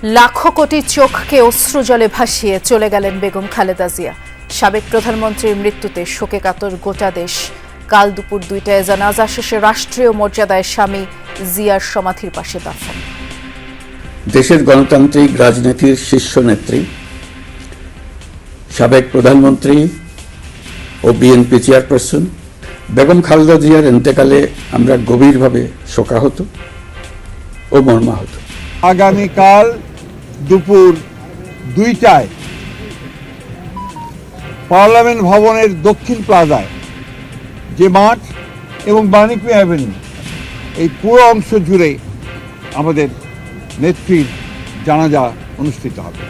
লাখো কোটি চোখকে অশ্রু জলে ভাসিয়ে চলে গেলেন বেগম খালেদা জিয়া। সাবেক প্রধানমন্ত্রীর মৃত্যুতে শোকে কাতর গোটা দেশ। কাল দুপুর 2টায় জানাজা শেষে রাষ্ট্রীয় মর্যাদায় স্বামী জিয়ার সমাধির পাশে দাফন। দেশের গণতান্ত্রিক রাজনীতির শীর্ষ নেত্রী, সাবেক প্রধানমন্ত্রী ও বিএনপি চেয়ারপারসন বেগম খালেদা জিয়ার ইন্তেকালে আমরা গভীরভাবে শোকাহত ও মর্মাহত। আগামীকাল দুপুর 2টায় পার্লামেন্ট ভবনের দক্ষিণ প্লাজায় যে মাঠ এবং বাণিজ্য অ্যাভিনিউ, এই পুরো অংশ জুড়ে আমাদের নেত্রীর জানাজা অনুষ্ঠিত হবে।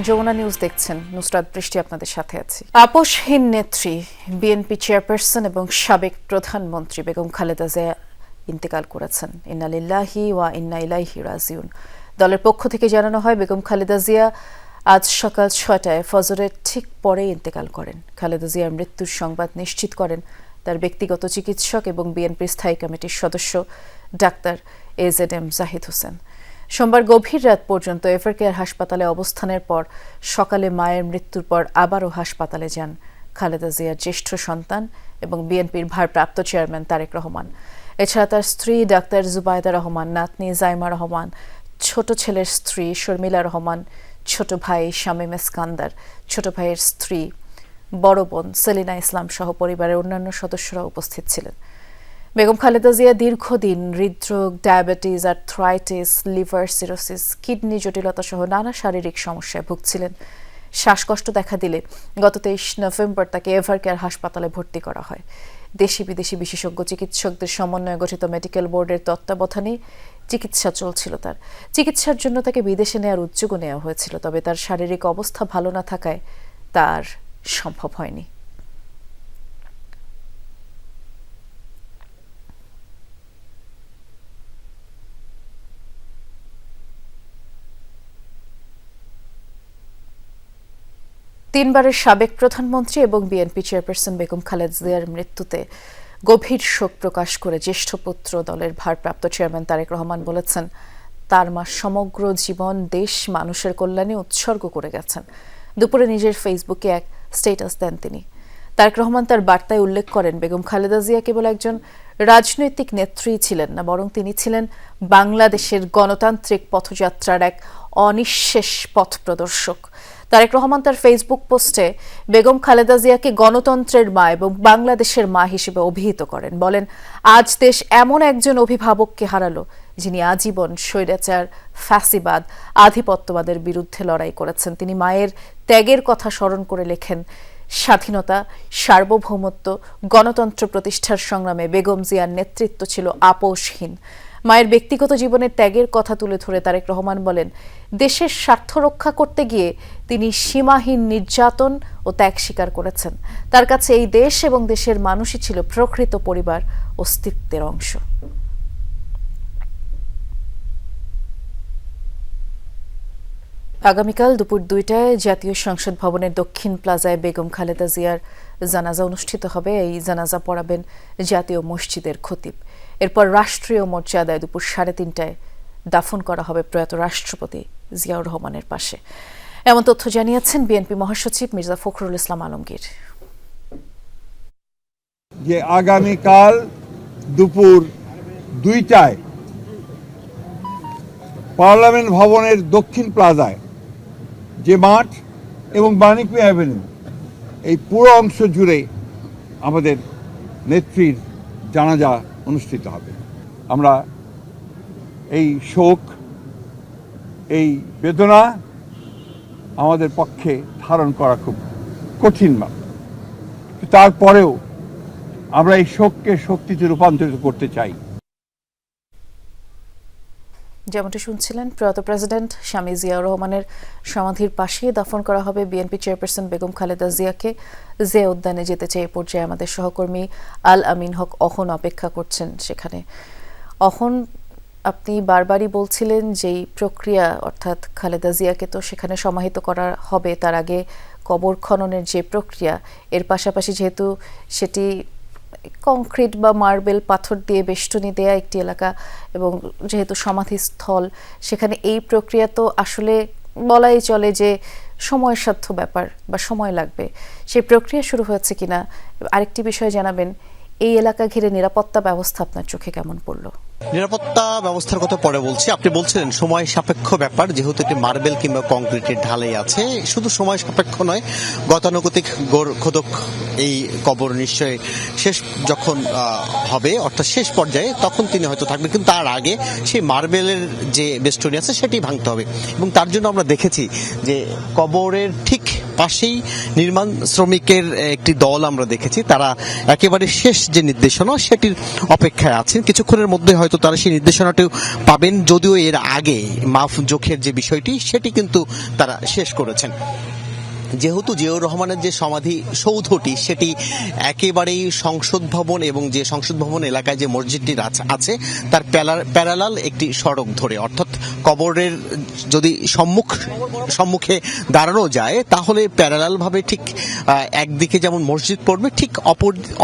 যমুনা নিউজ দেখছেন, নুসরাত বৃষ্টি আপনাদের সাথে আছি। আপোষহীন নেত্রী, বিএনপি চেয়ারপারসন এবং সাবেক প্রধানমন্ত্রী বেগম খালেদা জিয়া ইন্তেকাল করেছেন। ইন্না লিল্লাহি ওয়া ইন্না ইলাইহি রাজিউন। দলের পক্ষ থেকে জানানো হয়, বেগম খালেদা জিয়া আজ সকাল 6টায় ফজরের ঠিক পরে ইন্তেকাল করেন। খালেদা জিয়ার মৃত্যুর সংবাদ নিশ্চিত করেন তার ব্যক্তিগত চিকিৎসক এবং বিএনপির স্থায়ী কমিটির সদস্য ডাক্তার AZM জাহিদ হোসেন। সোমবার গভীর রাত পর্যন্ত এভারকেয়ার হাসপাতালে অবস্থানের পর সকালে মায়ের মৃত্যুর পর আবারও হাসপাতালে যান খালেদা জিয়ার জ্যেষ্ঠ সন্তান এবং বিএনপির ভারপ্রাপ্ত চেয়ারম্যান তারেক রহমান। এছাড়া তার স্ত্রী ডাক্তার জুবাইদা রহমান, নাতনি জাইমা রহমান, ছোট ছেলের স্ত্রী শর্মিলা রহমান, ছোট ভাই শামীম ইস্কান্দার, ছোট ভাইয়ের স্ত্রী, বড় বোন সেলিনা ইসলাম সহ পরিবারের অন্যান্য সদস্যরা উপস্থিত ছিলেন। বেগম খালেদা জিয়া দীর্ঘদিন হৃদরোগ, diabetes, arthritis, liver cirrhosis, kidney জটিলতা সহ নানা শারীরিক সমস্যায় ভুগছিলেন। শ্বাসকষ্ট দেখা দিলে গত 23 নভেম্বর তাকে এভারকেয়ার হাসপাতালে ভর্তি করা হয়। দেশি বিদেশি বিশেষজ্ঞ চিকিৎসকদের সমন্বয়ে গঠিত মেডিকেল বোর্ডের তত্ত্বাবধানে চিকিৎসা চলছিল তার। চিকিৎসার জন্য তাকে বিদেশে নেওয়ার উদ্যোগও নেওয়া হয়েছিল, তবে তার শারীরিক অবস্থা ভালো না থাকায় তার সম্ভব হয়নি। তিনবারের সাবেক প্রধানমন্ত্রী এবং বিএনপি চেয়ারপারসন বেগম খালেদা জিয়ার মৃত্যুতে গভীর শোক প্রকাশ করে জ্যেষ্ঠ পুত্র দলের ভারপ্রাপ্ত চেয়ারম্যান তারেক রহমান বলেছেন, তার মা সমগ্র জীবন দেশ মানুষের কল্যাণে উৎসর্গ করে গেছেন। দুপুরে নিজের ফেসবুকে এক স্ট্যাটাস দেন তিনি। তারেক রহমান তার বার্তায় উল্লেখ করেন, বেগম খালেদা জিয়া কেবল একজন রাজনৈতিক নেত্রী ছিলেন না, বরং তিনি ছিলেন বাংলাদেশের গণতান্ত্রিক পথযাত্রার এক অনিঃশেষ পথ প্রদর্শক। তারেক রহমান তার ফেসবুক পোস্টে বেগম খালেদা জিয়াকে গণতন্ত্রের মা এবং বাংলাদেশের মা হিসেবে অভিহিত করেন। বলেন, আজ দেশ এমন একজন অভিভাবককে হারালো যিনি আজীবন স্বৈরাচার, ফ্যাসিবাদ, আধিপত্যবাদের বিরুদ্ধে লড়াই করেছেন। তিনি মায়ের ত্যাগের কথা স্মরণ করে লেখেন, স্বাধীনতা, সার্বভৌমত্ব, গণতন্ত্র প্রতিষ্ঠার সংগ্রামে বেগম জিয়ার নেতৃত্ব ছিল আপোষহীন। মায়ের ব্যক্তিগত জীবনের ত্যাগের কথা তুলে ধরে তারেক রহমান বলেন, দেশের স্বার্থ রক্ষা করতে গিয়ে তিনি সীমাহীন নির্যাতন ও ত্যাগ স্বীকার করেছেন। তার কাছে এই দেশ এবং দেশের মানুষই ছিল প্রকৃত পরিবার, অস্তিত্বের অংশ। আগামীকাল দুপুর 2টায় জাতীয় সংসদ ভবনের দক্ষিণ প্লাজায় বেগম খালেদা জিয়ার জানাজা অনুষ্ঠিত হবে। এই জানাজা পড়াবেন জাতীয় মসজিদের খতিব। এরপর রাষ্ট্রীয় মর্যাদায় দুপুর 3:30টায় দাফন করা হবে প্রয়াত রাষ্ট্রপতি জিয়াউর রহমানের পাশে। এমন তথ্য জানিয়েছেন বিএনপি মহাসচিব মির্জা ফখরুল ইসলাম আলমগীর। যে আগামীকাল দুপুর 2টায় পার্লামেন্ট ভবনের দক্ষিণ প্লাজায় যে মাঠ এবং বাণিজ্য অ্যাভিনিউ, এই পুরো অংশ জুড়ে আমাদের নেত্রীর জানাজা অনুষ্ঠিত হবে। আমরা এই শোক, এই বেদনা আমাদের পক্ষে ধারণ করা খুব কঠিন ব্যাপার। তারপরেও আমরা এই শোককে শক্তিতে রূপান্তরিত করতে চাই। যেমনটি শুনছিলেন, প্রয়াত প্রেসিডেন্ট স্বামী জিয়াউর রহমানের সমাধির পাশেই দাফন করা হবে বিএনপি চেয়ারপারসন বেগম খালেদা জিয়াকে। জিয়া উদ্যানে যেতে চেয়ে এ পর্যায়ে আমাদের সহকর্মী আল আমিন হক অহন অপেক্ষা করছেন সেখানে। অহন, আপনি বারবারই বলছিলেন যেই প্রক্রিয়া, অর্থাৎ খালেদা জিয়াকে তো সেখানে সমাহিত করা হবে, তার আগে কবর খননের যে প্রক্রিয়া, এর পাশাপাশি যেহেতু সেটি কংক্রিট বা মার্বেল পাথর দিয়ে বেষ্টনী দেয়া একটি এলাকা এবং যেহেতু সমাধিস্থল, সেখানে এই প্রক্রিয়া তো আসলে বলাই চলে যে সময়সাধ্য ব্যাপার বা সময় লাগবে। সেই প্রক্রিয়া শুরু হয়েছে কিনা, আরেকটি বিষয় জানাবেন, এই এলাকা ঘিরে নিরাপত্তা ব্যবস্থা আপনার চোখে কেমন পড়লো? নিরাপত্তা ব্যবস্থার কথা পরে বলছি। আপনি বলছিলেন সময় সাপেক্ষ ব্যাপার, যেহেতু একটি মার্বেল কিংবা কংক্রিটের ঢালাই আছে, শুধু সময় সাপেক্ষ নয়, গতানুগতিক খোদক এই কবর নিশ্চয় শেষ যখন হবে, অর্থাৎ শেষ পর্যায়ে, তখন তিনি হয়তো থাকবেন, কিন্তু তার আগে সেই মার্বেলের যে বেষ্টনী আছে সেটি ভাঙতে হবে। এবং তার জন্য আমরা দেখেছি যে কবরের ঠিক পাশেই নির্মাণ শ্রমিকের একটি দল আমরা দেখেছি, তারা একেবারে শেষ যে নির্দেশনা সেটির অপেক্ষায় আছেন। কিছুক্ষণের মধ্যে হয়তো তারা সেই নির্দেশনাটিও পাবেন, যদিও এর আগে মাফ জোখের যে বিষয়টি সেটি কিন্তু তারা শেষ করেছেন। যেহেতু জিয়াউর রহমানের যে সমাধি সৌধটি সেটি একেবারেই সংসদ ভবন এবং যে সংসদ ভবন এলাকায় যে মসজিদটি আছে তার প্যারালাল একটি সড়ক ধরে, অর্থাৎ কবরের যদি সম্মুখে দাঁড়ানো যায় তাহলে প্যারালাল ভাবে ঠিক একদিকে যেমন মসজিদ পড়বে, ঠিক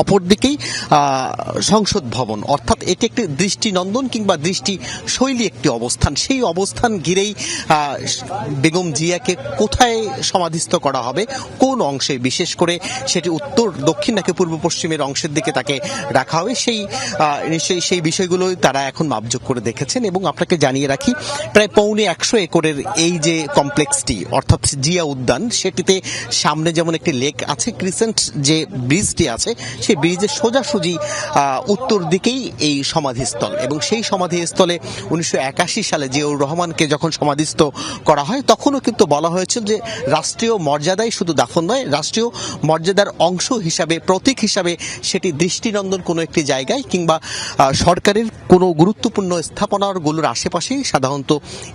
অপর দিকেই সংসদ ভবন, অর্থাৎ এটি একটি দৃষ্টিনন্দন কিংবা দৃষ্টি শৈলী একটি অবস্থান। সেই অবস্থান ঘিরেই বেগম জিয়াকে কোথায় সমাধিস্থ করা হবে, কোন অংশে, বিশেষ করে সেটি উত্তর, দক্ষিণ নাকি পূর্ব পশ্চিমের অংশের দিকে তাকে রাখা হবে, নিশ্চয়ই সেই বিষয়গুলো তারা এখন মাপযোগ করে দেখেছেন। এবং আপনাকে জানিয়ে রাখি, প্রায় 150 একরের এই যে কমপ্লেক্সটি, অর্থাৎ জিয়া উদ্যান, সেটিতে সামনে যেমন একটি লেক আছে, ক্রিসেন্ট যে ব্রিজটি আছে সেই ব্রিজের সোজাসুজি উত্তর দিকেই এই সমাধিস্থল। এবং সেই সমাধিস্থলে 1981 সালে জিয়াউর রহমানকে যখন সমাধিস্থ করা হয় তখনও কিন্তু বলা হয়েছিল যে রাষ্ট্রীয় মর্যাদায় শুধু দাফন নয়, রাষ্ট্রীয় মর্যাদার অংশ হিসাবে, প্রতীক হিসাবে সেটি দৃষ্টিনন্দন কোনো একটি জায়গায় কিংবা সরকারের কোনো গুরুত্বপূর্ণ স্থাপনাগুলোর আশেপাশেই সাধারণত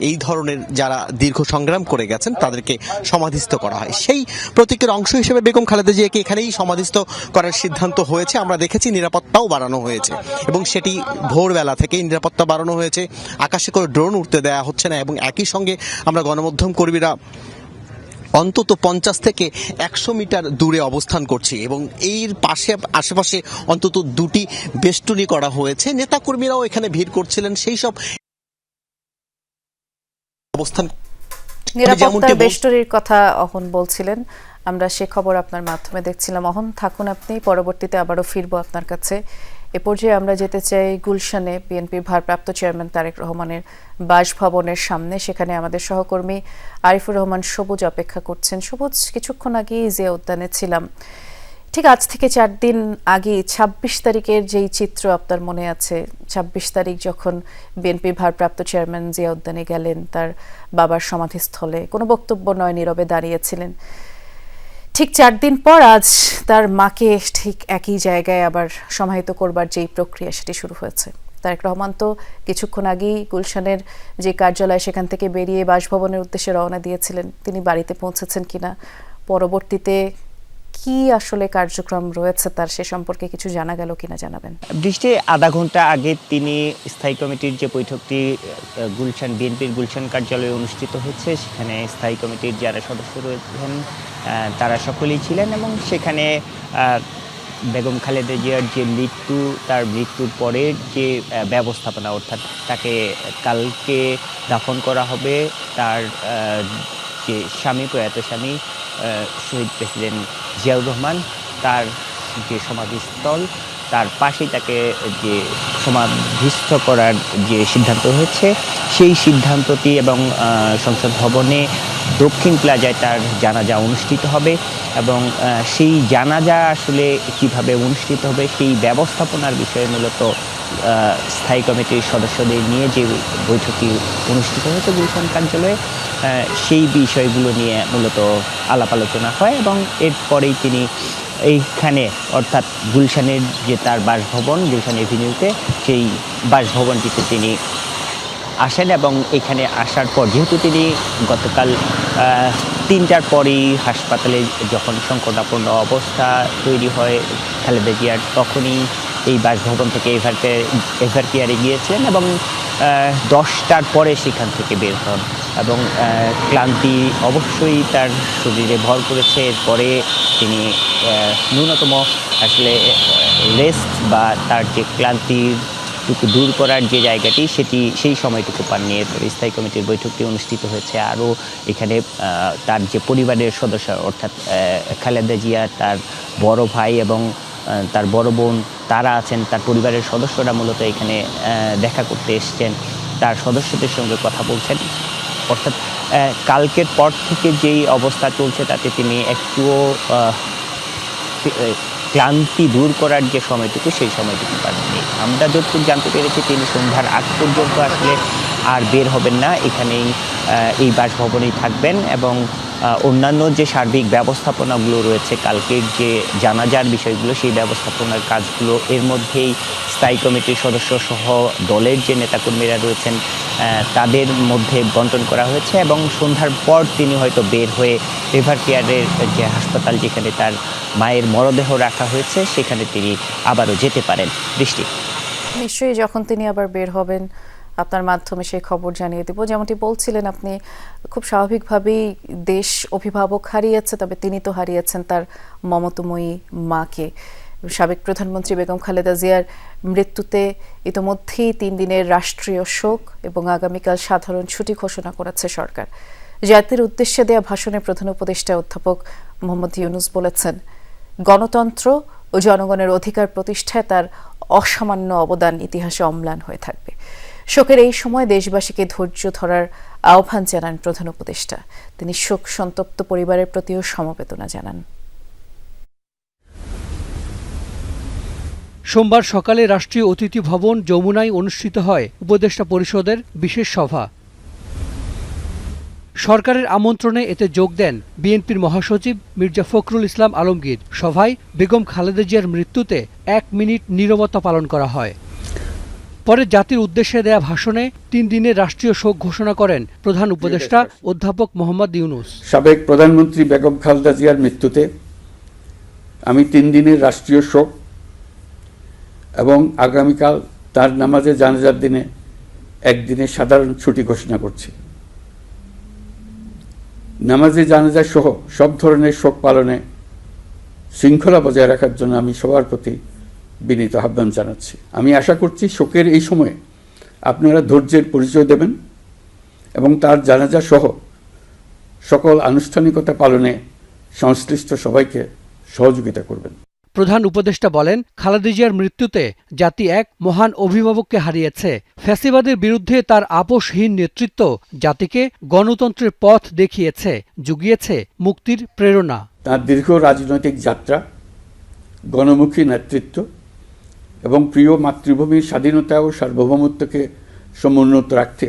এই ধরনের যারা দীর্ঘ সংগ্রাম করে গেছেন তাদেরকে সমাধিস্থ করা হয়। সেই প্রতীকের অংশ হিসেবে বেগম খালেদা জিয়াকে এখানেই সমাধিস্থ করার সিদ্ধান্ত হয়েছে। আমরা দেখেছি নিরাপত্তাও বাড়ানো হয়েছে এবং সেটি ভোরবেলা থেকেই নিরাপত্তা বাড়ানো হয়েছে, আকাশে করে ড্রোন উঠতে দেওয়া হচ্ছে না। এবং একই সঙ্গে আমরা গণমাধ্যম কর্মীরা অন্তত 50 থেকে 100 মিটার দূরে অবস্থান করছি এবং এর আশেপাশে অন্তত 2টি বেষ্টনী করা হয়েছে। নেতাকর্মীরাও এখানে ভিড় করছিলেন। সেই সব অবস্থান, নিরাপত্তার বেষ্টনীর কথা অহন বলছিলেন, আমরা সে খবর আপনার মাধ্যমে দেখছিলাম। অহন থাকুন আপনি, পরবর্তীতে আবারও ফিরবো আপনার কাছে। এ পর্যায়ে আমরা যেতে চাই গুলশানে, বিএনপির ভারপ্রাপ্ত চেয়ারম্যান তারেক রহমানের বাসভবনের সামনে। সেখানে আমাদের সহকর্মী আরিফুর রহমান সবুজ অপেক্ষা করছেন। সবুজ, কিছুক্ষণ আগেই জিয়া উদ্যানে ছিলাম, ঠিক আজ থেকে 4 দিন আগে 26 তারিখের যেই চিত্র আপনার মনে আছে, 26 তারিখ যখন বিএনপির ভারপ্রাপ্ত চেয়ারম্যান জিয়া উদ্যানে গেলেন, তার বাবার সমাধিস্থলে কোনো বক্তব্য নয়, নীরবে দাঁড়িয়েছিলেন। ঠিক 4 দিন পর আজ তার মাকে ঠিক একই জায়গায় আবার সমাহিত করবার যেই প্রক্রিয়া সেটি শুরু হয়েছে। তারেক রহমান তো কিছুক্ষণ আগেই গুলশানের যে কার্যালয় সেখান থেকে বেরিয়ে বাসভবনের উদ্দেশ্যে রওনা দিয়েছিলেন। তিনি বাড়িতে পৌঁছেছেন কিনা, পরবর্তীতে কি আসলে কার্যক্রম রয়েছে তার, সে সম্পর্কে কিছু জানা গেল কিনা জানাবেন। বৃষ্টি আধা ঘন্টা আগে তিনি স্থায়ী কমিটির যে বৈঠকটি গুলশান বিএনপির গুলশান কার্যালয়ে অনুষ্ঠিত হচ্ছে, সেখানে স্থায়ী কমিটির যারা সদস্য রয়েছেন তারা সকলেই ছিলেন এবং সেখানে বেগম খালেদা জিয়ার যে মৃত্যু, তার মৃত্যুর পরের যে ব্যবস্থাপনা, অর্থাৎ তাকে কালকে দাফন করা হবে, তার যে স্বামী, প্রয়াত স্বামী শহীদ প্রেসিডেন্ট জিয়াউর রহমান, তার যে সমাধিস্থল, তার পাশেই তাকে যে সমাধিস্থ করার যে সিদ্ধান্ত হয়েছে, সেই সিদ্ধান্তটি এবং সংসদ ভবনে দক্ষিণ প্লাজায় তার জানাজা অনুষ্ঠিত হবে এবং সেই জানাজা আসলে কিভাবে অনুষ্ঠিত হবে সেই ব্যবস্থাপনার বিষয়ে মূলত স্থায়ী কমিটির সদস্যদের নিয়ে যে বৈঠকটি অনুষ্ঠিত হয়েছে গুলশান কার্যালয়ে, সেই বিষয়গুলো নিয়ে মূলত আলাপ আলোচনা হয় এবং এরপরেই তিনি এইখানে, অর্থাৎ গুলশানের যে তার বাসভবন গুলশান এভিনিউতে, সেই বাসভবনটিতে তিনি আসেন এবং এখানে আসার পর, যেহেতু তিনি গতকাল 3টার পরেই হাসপাতালে যখন সংকটাপন্ন অবস্থা তৈরি হয় খালেদা জিয়ার, তখনই এই বাসভবন থেকে এভারকেয়ারে গিয়েছিলেন এবং 10টার পরে সেখান থেকে বের হন এবং ক্লান্তি অবশ্যই তার শরীরে ভর করেছে। এরপরে তিনি ন্যূনতম আসলে রেস্ট বা তার যে ক্লান্তিটুকু দূর করার যে জায়গাটি সেই সময়টুকু পাননি। এরপরে স্থায়ী কমিটির বৈঠকটি অনুষ্ঠিত হয়েছে। আরও এখানে তার যে পরিবারের সদস্য অর্থাৎ খালেদা জিয়া, তার বড় ভাই এবং তার বড় বোন তারা আছেন, তার পরিবারের সদস্যরা মূলত এখানে দেখা করতে এসছেন, তার সদস্যদের সঙ্গে কথা বলছেন। অর্থাৎ কালকের পর থেকে যেই অবস্থা চলছে তাতে তিনি একটুও ক্লান্তি দূর করার যে সময়টুকু সেই সময়টুকু পাননি। আমরা যতটুকু জানতে পেরেছি তিনি সন্ধ্যার আগ পর্যন্ত আসলে আর বের হবেন না, এখানেই এই বাসভবনেই থাকবেন এবং অন্যান্য যে সার্বিক ব্যবস্থাপনাগুলো রয়েছে, কালকের যে জানাজার বিষয়গুলো সেই ব্যবস্থাপনার কাজগুলো এর মধ্যেই স্থায়ী কমিটির সদস্য সহ দলের যে নেতাকর্মীরা রয়েছেন তাদের মধ্যে বন্টন করা হয়েছে এবং সন্ধ্যার পর তিনি হয়তো বের হয়ে এভারকেয়ারের যে হাসপাতাল যেখানে তার মায়ের মরদেহ রাখা হয়েছে সেখানে তিনি আবারও যেতে পারেন। বৃষ্টি, নিশ্চয়ই যখন তিনি আবার বের হবেন আপনার মাধ্যমে সেই খবর জানিয়ে দেব। যেমনটি বলছিলেন আপনি, খুব স্বাভাবিকভাবেই দেশ অভিভাবক হারিয়েছে, তবে তিনি তো হারিয়েছেন তার মমতাময়ী মাকে। সাবেক প্রধানমন্ত্রী বেগম খালেদা জিয়ার মৃত্যুতে ইতোমধ্যেই 3 দিনের রাষ্ট্রীয় শোক এবং আগামীকাল সাধারণ ছুটি ঘোষণা করেছে সরকার। জাতির উদ্দেশ্যে দেয়া ভাষণে প্রধান উপদেষ্টা অধ্যাপক মোহাম্মদ ইউনূস বলেছেন, গণতন্ত্র ও জনগণের অধিকার প্রতিষ্ঠায় তার অসামান্য অবদান ইতিহাসে অম্লান হয়ে থাকবে। শোকের এই সময় দেশবাসীকে ধৈর্য ধরার আহ্বান জানান প্রধান উপদেষ্টা। তিনি শোক সন্তপ্ত পরিবারের প্রতিও সমবেদনা জানান। সোমবার সকালে রাষ্ট্রীয় অতিথি ভবন যমুনায় অনুষ্ঠিত হয় উপদেষ্টা পরিষদের বিশেষ সভা। সরকারের আমন্ত্রণে এতে যোগ দেন বিএনপির মহাসচিব মির্জা ফখরুল ইসলাম আলমগীর। সভায় বেগম খালেদা জিয়ার মৃত্যুতে 1 মিনিট নীরবতা পালন করা হয়। পরে জাতির উদ্দেশ্যে দেয়া ভাষণে 3 দিনের রাষ্ট্রীয় শোক ঘোষণা করেন প্রধান উপদেষ্টা অধ্যাপক মোহাম্মদ ইউনূস। সাবেক প্রধানমন্ত্রী বেগম খালেদা জিয়ার মৃত্যুতে আমি 3 দিনের রাষ্ট্রীয় শোক এবং আগামীকাল তার নামাজে জানাজার দিনে 1 দিনের সাধারণ ছুটি ঘোষণা করছি। নামাজে জানাজা সহ সব ধরনের শোক পালনে শৃঙ্খলা বজায় রাখার জন্য আমি সবার প্রতি বিনীত আহ্বান জানাচ্ছি। আমি আশা করছি শোকের এই সময়ে আপনারা ধৈর্যের পরিচয় দেবেন এবং তার জানাজা সহ সকল আনুষ্ঠানিকতা পালনে সংশ্লিষ্ট সবাইকে সহযোগিতা করবেন। প্রধান উপদেষ্টা বলেন, খালেদা জিয়ার মৃত্যুতে জাতি এক মহান অভিভাবককে হারিয়েছে। ফ্যাসিবাদের বিরুদ্ধে তার আপোষহীন নেতৃত্ব জাতিকে গণতন্ত্রের পথ দেখিয়েছে, জুগিয়েছে মুক্তির প্রেরণা। তার দীর্ঘ রাজনৈতিক যাত্রা, গণমুখী নেতৃত্ব এবং প্রিয় মাতৃভূমির স্বাধীনতা ও সার্বভৌমত্বকে সমুন্নত রাখতে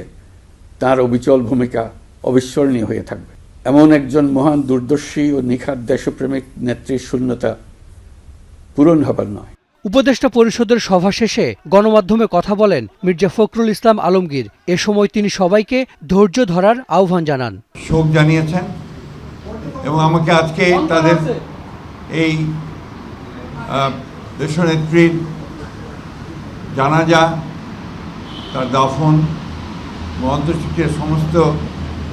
তার অবিচল ভূমিকা অবিস্মরণীয় হয়ে থাকবে। এমন একজন মহান দূরদর্শী ও নিখাদ দেশপ্রেমিক নেত্রীর শূন্যতা পূরণ হবার নয়। উপদেষ্টা পরিষদের সভা শেষে গণমাধ্যমে কথা বলেন মির্জা ফখরুল ইসলাম আলমগীর। এ সময় তিনি সবাইকে ধৈর্য ধরার আহ্বান জানান। শোক জানিয়েছেন এবং আমাকে আজকে তাদের এই দেশনেত্রীর জানাজা, তার দাফন ও অন্ত্যেষ্টিক্রিয়ার সমস্ত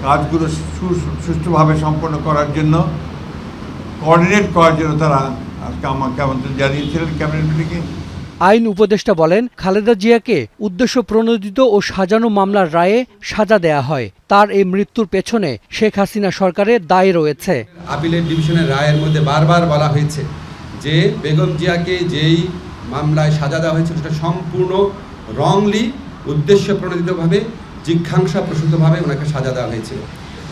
কাজগুলো সুষ্ঠুভাবে সম্পন্ন করার জন্য, কোঅর্ডিনেট করার জন্য তারা আজকে আমাকে আমন্ত্রণ জানিয়েছিলেন ক্যাবিনেট মিটিংয়ে। আইন উপদেষ্টা বলেন, খালেদা জিয়াকে উদ্দেশ্য প্রণোদিত ও সাজানো মামলার রায়ে সাজা দেয়া হয়। তার এই মৃত্যুর পেছনে শেখ হাসিনা সরকারের দায় রয়েছে। আপিলেট ডিভিশনের রায়ের মধ্যে বারবার বলা হয়েছে যে বেগম জিয়াকে যেই মামলায় সাজা দেওয়া হয়েছিল সেটা সম্পূর্ণ রংলি, উদ্দেশ্য প্রণোদিতভাবে, জিজ্ঞাসাপ্রসূতভাবে ওনাকে সাজা দেওয়া হয়েছিল।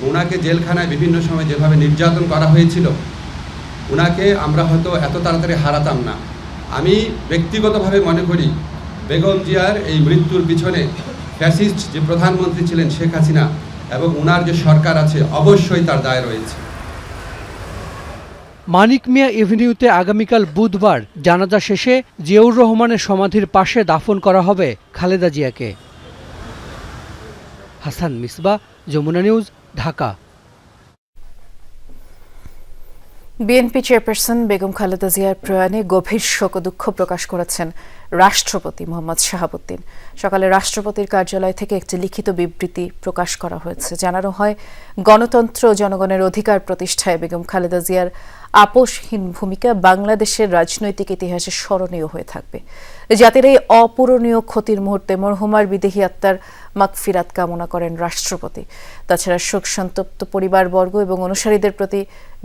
ওনাকে জেলখানায় বিভিন্ন সময় যেভাবে নির্যাতন করা হয়েছিল, ওনাকে আমরা হয়তো এত তাড়াতাড়ি হারাতাম না। আমি ব্যক্তিগতভাবে মনে করি বেগম জিয়ার এই মৃত্যুর পিছনে ফ্যাসিস্ট যে প্রধানমন্ত্রী ছিলেন শেখ হাসিনা এবং ওনার যে সরকার আছে অবশ্যই তার দায় রয়েছে। মানিক মিয়া এভিনিউতে আগামীকাল বুধবার জানাজা শেষে জিয়াউর রহমানের সমাধির পাশে দাফন করা হবে খালেদা জিয়াকে। Hasan Misbah, Jamuna news, Dhaka. BNP chairperson Begum Khaleda জিয়ার প্রয়াণে গভীর শোক ও দুঃখ প্রকাশ করেছেন রাষ্ট্রপতি মোহাম্মদ শাহাবুদ্দিন। সকালে রাষ্ট্রপতির কার্যালয় থেকে একটি লিখিত বিবৃতি প্রকাশ করা হয়েছে। জানানো হয়, গণতন্ত্র ও জনগণের অধিকার প্রতিষ্ঠায় বেগম খালেদা জিয়ার আপোষহীন ভূমিকা বাংলাদেশের রাজনৈতিক ইতিহাসে স্মরণীয় হয়ে থাকবে। জাতির এই অপূরণীয় ক্ষতির মুহূর্তে মরহুমার বিদেহী আত্মার মাগফিরাত কামনা করেন রাষ্ট্রপতি। তাছাড়া শোক সন্তপ্ত পরিবারবর্গ এবং অনুসারীদের প্রতি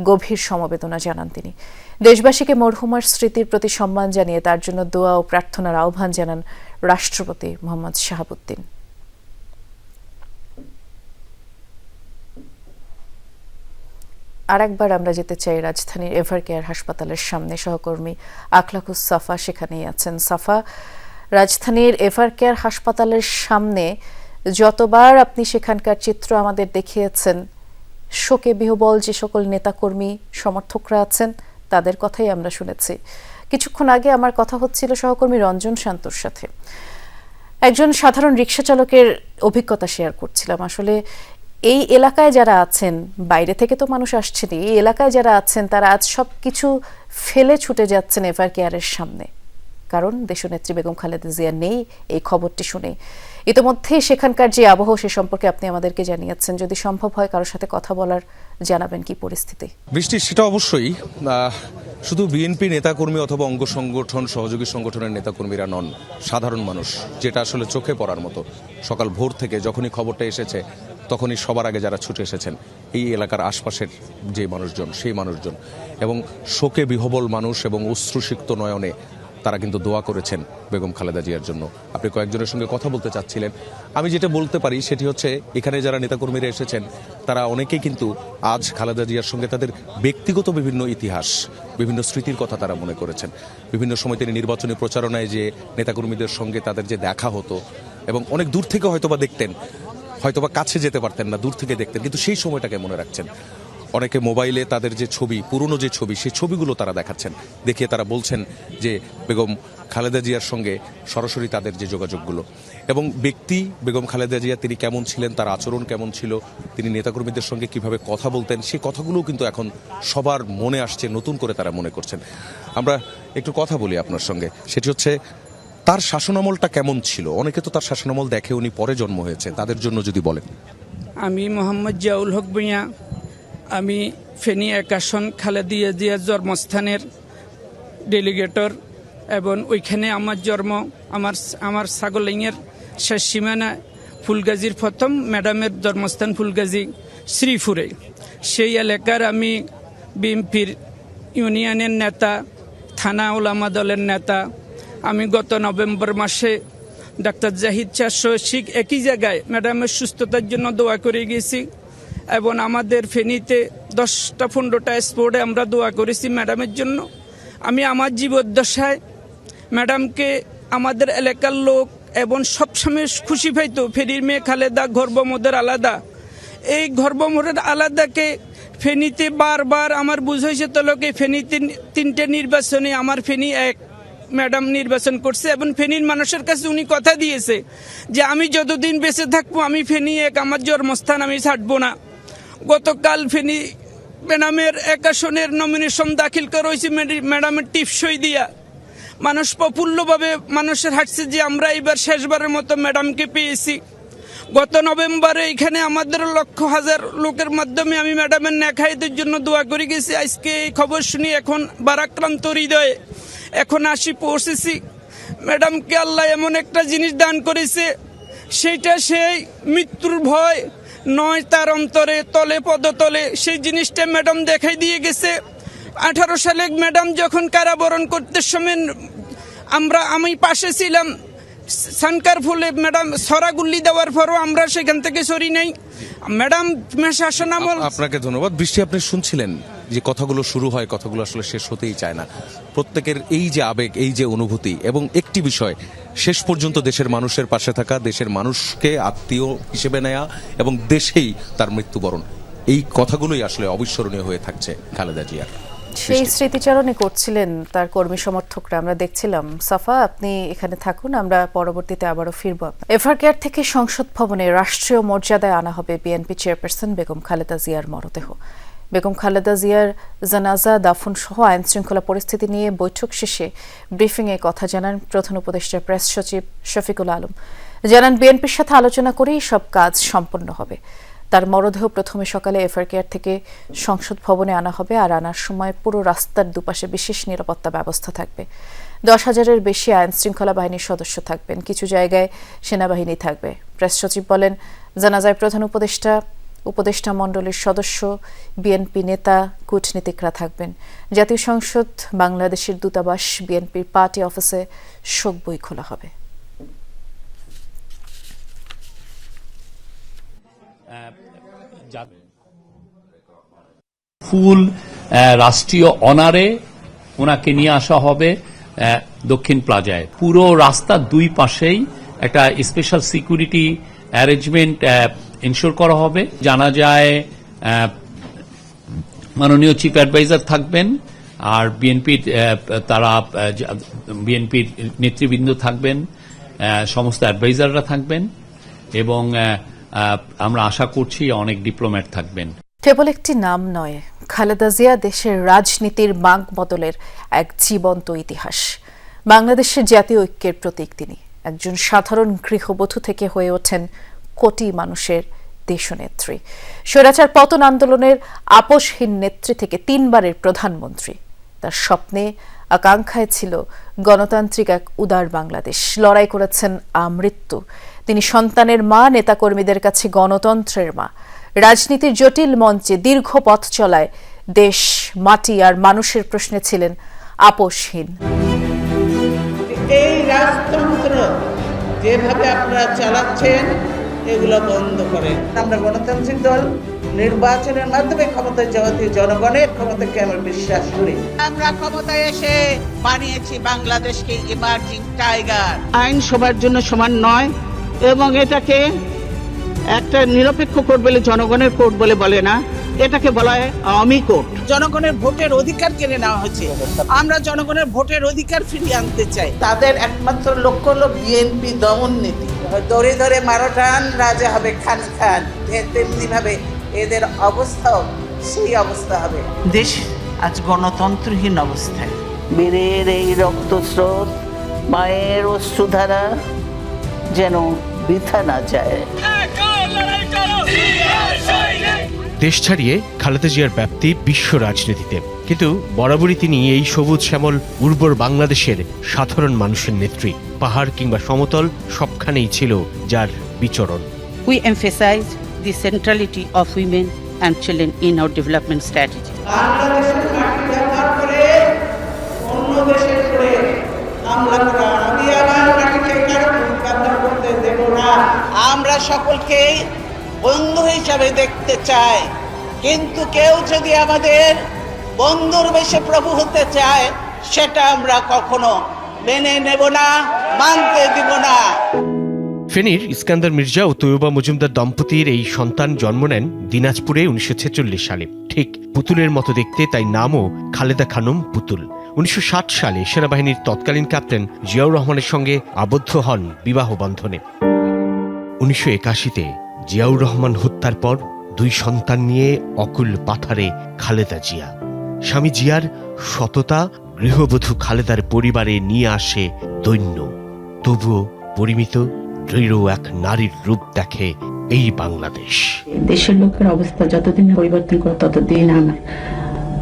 গভীর সমবেদনা জানান তিনি। দেশবাসীকে মরহুমার স্মৃতির প্রতি সম্মান জানিয়ে তার জন্য দোয়া ও প্রার্থনার আহ্বান জানান রাষ্ট্রপতি মোহাম্মদ শাহাবুদ্দিন। আরেকবার আমরা যেতে চাই রাজধানীর এভারকেয়ার হাসপাতালের সামনে। সহকর্মী আখলাকুস সাফা সেখানেই আছেন। সাফা, রাজধানীর এভারকেয়ার হাসপাতালের সামনে যতবার আপনি সেখানকার চিত্র আমাদের দেখিয়েছেন, শোকে বিহ্বল যে সকল নেতাকর্মী সমর্থকরা আছেন তাদের কথাই আমরা শুনেছি। কিছুক্ষণ আগে আমার কথা হচ্ছিল সহকর্মী রঞ্জন শান্তর সাথে। একজন সাধারণ রিকশা চালকের অভিজ্ঞতা শেয়ার করছিলাম। আসলে এই এলাকায় যারা আছেন, বাইরে থেকে তো মানুষ আসছেন, এই এলাকায় যারা আছেন তারা আজ সবকিছু ফেলে ছুটে যাচ্ছেন এভারকেয়ারের সামনে, কারণ দেশনেত্রী বেগম খালেদা জিয়া নেই এই খবরটি শুনে। ইতিমধ্যেই সেখানকার যে আবহ সে সম্পর্কে আপনি আমাদেরকে জানিয়েছেন। যদি সম্ভব হয় কারোর সাথে কথা বলার, জানাবেন কি পরিস্থিতি? বৃষ্টি, সেটা অবশ্যই শুধু বিএনপি নেতাকর্মী অথবা অঙ্গ সংগঠন, সহযোগী সংগঠনের নেতাকর্মীরা নন, সাধারণ মানুষ, যেটা আসলে চোখে পড়ার মতো। সকাল ভোর থেকে যখনই খবরটা এসেছে তখনই সবার আগে যারা ছুটে এসেছেন এই এলাকার আশপাশের যে মানুষজন, সেই মানুষজন, এবং শোকে বিহ্বল মানুষ এবং অশ্রুসিক্ত নয়নে তারা কিন্তু দোয়া করেছেন বেগম খালেদা জিয়ার জন্য। আপনি কয়েকজনের সঙ্গে কথা বলতে চাচ্ছিলেন। আমি যেটা বলতে পারি সেটি হচ্ছে, এখানে যারা নেতাকর্মীরা এসেছেন তারা অনেকেই কিন্তু আজ খালেদা জিয়ার সঙ্গে তাদের ব্যক্তিগত বিভিন্ন ইতিহাস, বিভিন্ন স্মৃতির কথা তারা মনে করেছেন। বিভিন্ন সময় তিনি নির্বাচনী প্রচারণায় যে নেতাকর্মীদের সঙ্গে তাদের যে দেখা হতো, এবং অনেক দূর থেকে হয়তোবা দেখতেন, হয়তোবা কাছে যেতে পারতেন না, দূর থেকে দেখতেন, কিন্তু সেই সময়টাকে মনে রাখছেন। অনেকে মোবাইলে তাদের যে ছবি, পুরনো যে ছবি, সেই ছবিগুলো তারা দেখাচ্ছেন, দেখিয়ে তারা বলছেন যে বেগম খালেদা জিয়ার সঙ্গে সরাসরি তাদের যে যোগাযোগগুলো, এবং ব্যক্তি বেগম খালেদা জিয়া তিনি কেমন ছিলেন, তার আচরণ কেমন ছিল, তিনি নেতাকর্মীদের সঙ্গে কিভাবে কথা বলতেন, সেই কথাগুলোও কিন্তু এখন সবার মনে আসছে, নতুন করে তারা মনে করছেন। আমরা একটু কথা বলি আপনার সঙ্গে, সেটি হচ্ছে তার শাসনামলটা কেমন ছিল। অনেকে তো তার শাসনামল দেখে উনি পরে জন্ম হয়েছে, তাদের জন্য যদি বলেন। আমি মোহাম্মদ জিয়াউল হক ভূঁইয়া, আমি ফেনী 1 আসন খালেদা জিয়ার জন্মস্থানের ডেলিগেটর, এবং ওইখানে আমার জন্ম। আমার ছাগলিংয়ের শেষ সীমানা ফুলগাজীর প্রথম ম্যাডামের জন্মস্থান ফুলগাজী শ্রীপুরে। সেই এলাকার আমি বিএনপির ইউনিয়নের নেতা, থানা ওলামা দলের নেতা। আমি গত নভেম্বর মাসে ডাক্তার জাহিদ চাষিক একই জায়গায় ম্যাডামের সুস্থতার জন্য দোয়া করে গেছি, এবং আমাদের ফেনীতে 10-15টা স্পোর্টে আমরা দোয়া করেছি ম্যাডামের জন্য। আমি আমার জীবদ্দশায় ম্যাডামকে আমাদের এলাকার লোক এবং সবসময় খুশি পাইতো। ফেনীর মেয়ে খালেদা, গর্বমোদের আলাদা। এই গর্বমোদের আলাদাকে ফেনীতে বারবার আমার বুঝাইছে, তলকে ফেনীতে 3টে নির্বাচনে আমার ফেনী 1 ম্যাডাম নির্বাচন করছে, এবং ফেনীর মানুষের কাছে উনি কথা দিয়েছে যে আমি যতদিন বেঁচে থাকবো আমি ফেনী 1 আমার জন্মস্থান আমি ছাড়বো না। গতকাল ফেনী ম্যাডামের 1 আসনের নমিনেশন দাখিল করা হয়েছে ম্যাডামের টিপসই দিয়া। মানুষ প্রফুল্লভাবে মানুষের হাঁটছে যে আমরা এবার শেষবারের মতো ম্যাডামকে পেয়েছি। গত নভেম্বরে এখানে আমাদের লক্ষ হাজার লোকের মাধ্যমে আমি ম্যাডামের নেখায়েতের জন্য দোয়া করে গেছি। আজকে এই খবর শুনি এখন বারাক্রান্ত হৃদয়ে এখন আসি পৌঁছেছি। ম্যাডামকে আল্লাহ এমন একটা জিনিস দান করেছে, সেইটা সেই মৃত্যুর ভয় নয়, তার অন্তরে তলে পদতলে সেই জিনিসটা ম্যাডাম দেখাই দিয়ে গেছে। 18 সালে ম্যাডাম যখন কারাবরণ করতে সময় আমি পাশে ছিলাম। সানকার ফুলে ম্যাডাম সরাগুল্লি দেওয়ার পরও আমরা সেখান থেকে সরি নাই। ম্যাডাম শাসনামল। আপনাকে ধন্যবাদ। বৃষ্টি, আপনি শুনছিলেন যে কথাগুলো শুরু হয়, কথাগুলো আসলে শেষ হতেই চায় না। প্রত্যেকের এই যে আবেগ, এই যে অনুভূতি, এবং একটি বিষয়, শেষ পর্যন্ত দেশের মানুষের পাশে থাকা, দেশের মানুষকে আত্মীয় হিসেবে নেয়া, এবং দেশেই তার মৃত্যুবরণ, এই কথাগুলোই আসলে অবিস্মরণীয় হয়ে থাকছে খালেদা জিয়ার। সেই স্মৃতিচারণই করছিলেন তার কর্মী সমর্থকরা, আমরা দেখছিলাম। সাফা, আপনি এখানে থাকুন, আমরা পরবর্তীতে আবারও ফিরব। এভারকেয়ার থেকে সংসদ ভবনে রাষ্ট্রীয় মর্যাদায় আনা হবে বিএনপি চেয়ারপারসন বেগম খালেদা জিয়ার মরদেহ। বেগম খালেদা জিয়ার জানাজা দাফন সহ আইন শৃঙ্খলা পরিস্থিতি নিয়ে বৈঠক শেষে ব্রিফিংয়ে কথা জানান প্রধান উপদেষ্টা প্রেস সচিব শফিকুল আলম। জানান, বিএনপির সাথে আলোচনা করেই সব কাজ সম্পন্ন হবে। তার মরদেহ প্রথমে সকালে এফআরকেআর থেকে সংসদ ভবনে আনা হবে, আর আনার সময় পুরো রাস্তার দুপাশে বিশেষ নিরাপত্তা ব্যবস্থা থাকবে। 10,000-এর বেশি আইন শৃঙ্খলা বাহিনীর সদস্য থাকবেন, কিছু জায়গায় সেনাবাহিনী থাকবে। প্রেস সচিব বলেন, জানাজায় প্রধান উপদেষ্টা মণ্ডলীর সদস্য, বিএনপি নেতা, কূটনীতিকরা থাকবেন। জাতীয় সংসদ, বাংলাদেশের দূতাবাস, বিএনপির পার্টি অফিসে শোক বই খোলা হবে। ফুল রাষ্ট্রীয় অনারে ওনাকে নিয়ে আসা হবে দক্ষিণ প্লাজায়। পুরো রাস্তার দুই পাশেই একটা স্পেশাল সিকিউরিটি অ্যারেঞ্জমেন্ট ইনশিওর করা হবে। জানা যায় মাননীয় চিফ অ্যাডভাইজার থাকবেন, আর বিএনপির নেতৃবৃন্দ থাকবেন, সমস্ত অ্যাডভাইজাররা থাকবেন, এবং আমরা আশা করছি অনেক ডিপ্লোম্যাট থাকবেন। কেবল একটি নাম নয়, খালেদা জিয়া দেশের রাজনীতির বাঁক বদলের এক জীবন্ত ইতিহাস। বাংলাদেশের জাতীয় ঐক্যের প্রতীক তিনি। একজন সাধারণ গৃহবধূ থেকে হয়ে ওঠেন কোটি মানুষের দেশনেত্রী। স্বৈরাচার পতন আন্দোলনের আপোষহীন নেত্রী থেকে 3বারের প্রধানমন্ত্রী। তার স্বপ্নে আকাঙ্ক্ষায় ছিল গণতান্ত্রিক এক উদার বাংলাদেশ। লড়াই করেছেন আমৃত্যু। তিনি সন্তানের মা, নেতাকর্মীদের কাছে গণতন্ত্রের মা। রাজনীতির জটিল মঞ্চে দীর্ঘ পথ চলায় দেশ, মাটি আর মানুষের প্রশ্নে ছিলেন আপোষহীন। এই রাজতন্ত্র যেভাবে আপনারা চালাচ্ছেন, এগুলো বন্ধ করেন। আমরা গণতান্ত্রিক দল নির্বাচনের মাধ্যমে ক্ষমতায় যাওয়া দিয়ে জনগণের ক্ষমতাকে আমরা বিশ্বাস করি। আমরা ক্ষমতায় এসে বানিয়েছি বাংলাদেশকে ইমার্জিং টাইগার। আইন সবার জন্য সমান নয়, এবং এটাকে একটা নিরপেক্ষ কোর্ট বলে জনগণের কোর্ট বলে না, এটাকে বলা হয় আওয়ামী কোর্ট। জনগণের ভোটের অধিকার কেড়ে নেওয়া হয়েছে। আমরা জনগণের ভোটের অধিকার ফিরিয়ে আনতে চাই। তাদের একমাত্র লক্ষ্য হলো বিএনপি দমন নীতি। ধরে ধরে মারোটান রাজা হবে খান খান, তেমনি ভাবে এদের অবস্থাও সেই অবস্থা হবে। দেশ আজ গণতন্ত্রহীন অবস্থায়। বীরের এই রক্তস্রোত, মায়ের অশ্রুধারা যেন বৃথা না যায়। দেশ ছাড়িয়ে খালেদা জিয়ার ব্যাপ্তি বিশ্ব রাজনীতিতে, কিন্তু বরাবরই তিনি এই সবুজ শ্যামল উর্বর বাংলাদেশের সাধারণ মানুষের নেত্রী। পাহাড় কিংবা সমতল সবখানেই ছিল যার বিচরণ। We emphasize the centrality of women and children in our development strategy. বাংলাদেশের মাটি ব্যবহার করে অন্য দেশের উপরে হামলা করা, আমি আমার মাটিকে কারো ব্যবহার করতে দেব না। আমরা সকলকে বন্ধু হিসাবে দেখতে চাই, কিন্তু কেউ যদি আমাদের বন্ধুর বেশে প্রভু হতে চায়, সেটা আমরা কখনো মেনে নেব না, মানতে দিব না। ফেনীর ইস্কান্দার মির্জা ও তৈয়বা মজুমদার দম্পতির এই সন্তান জন্ম নেন দিনাজপুরে 1946 সালে। ঠিক পুতুলের মতো দেখতে, তাই নামও খালেদা খানম পুতুল। 1960 সালে সেনাবাহিনীর তৎকালীন ক্যাপ্টেন জিয়াউর রহমানের সঙ্গে আবদ্ধ হন বিবাহ বন্ধনে। 1981-তে জিয়াউর রহমান হত্যার পর 2 সন্তান নিয়ে অকুল পাথারে খালেদা জিয়া। স্বামী জিয়ার সততা গৃহবধূ খালেদার পরিবারে নিয়ে আসে দৈন্য। তবুও পরিমিত দৃঢ় এক নারীর রূপ দেখে এই বাংলাদেশ। দেশের লোকের অবস্থা যতদিন পরিবর্তন করে ততদিন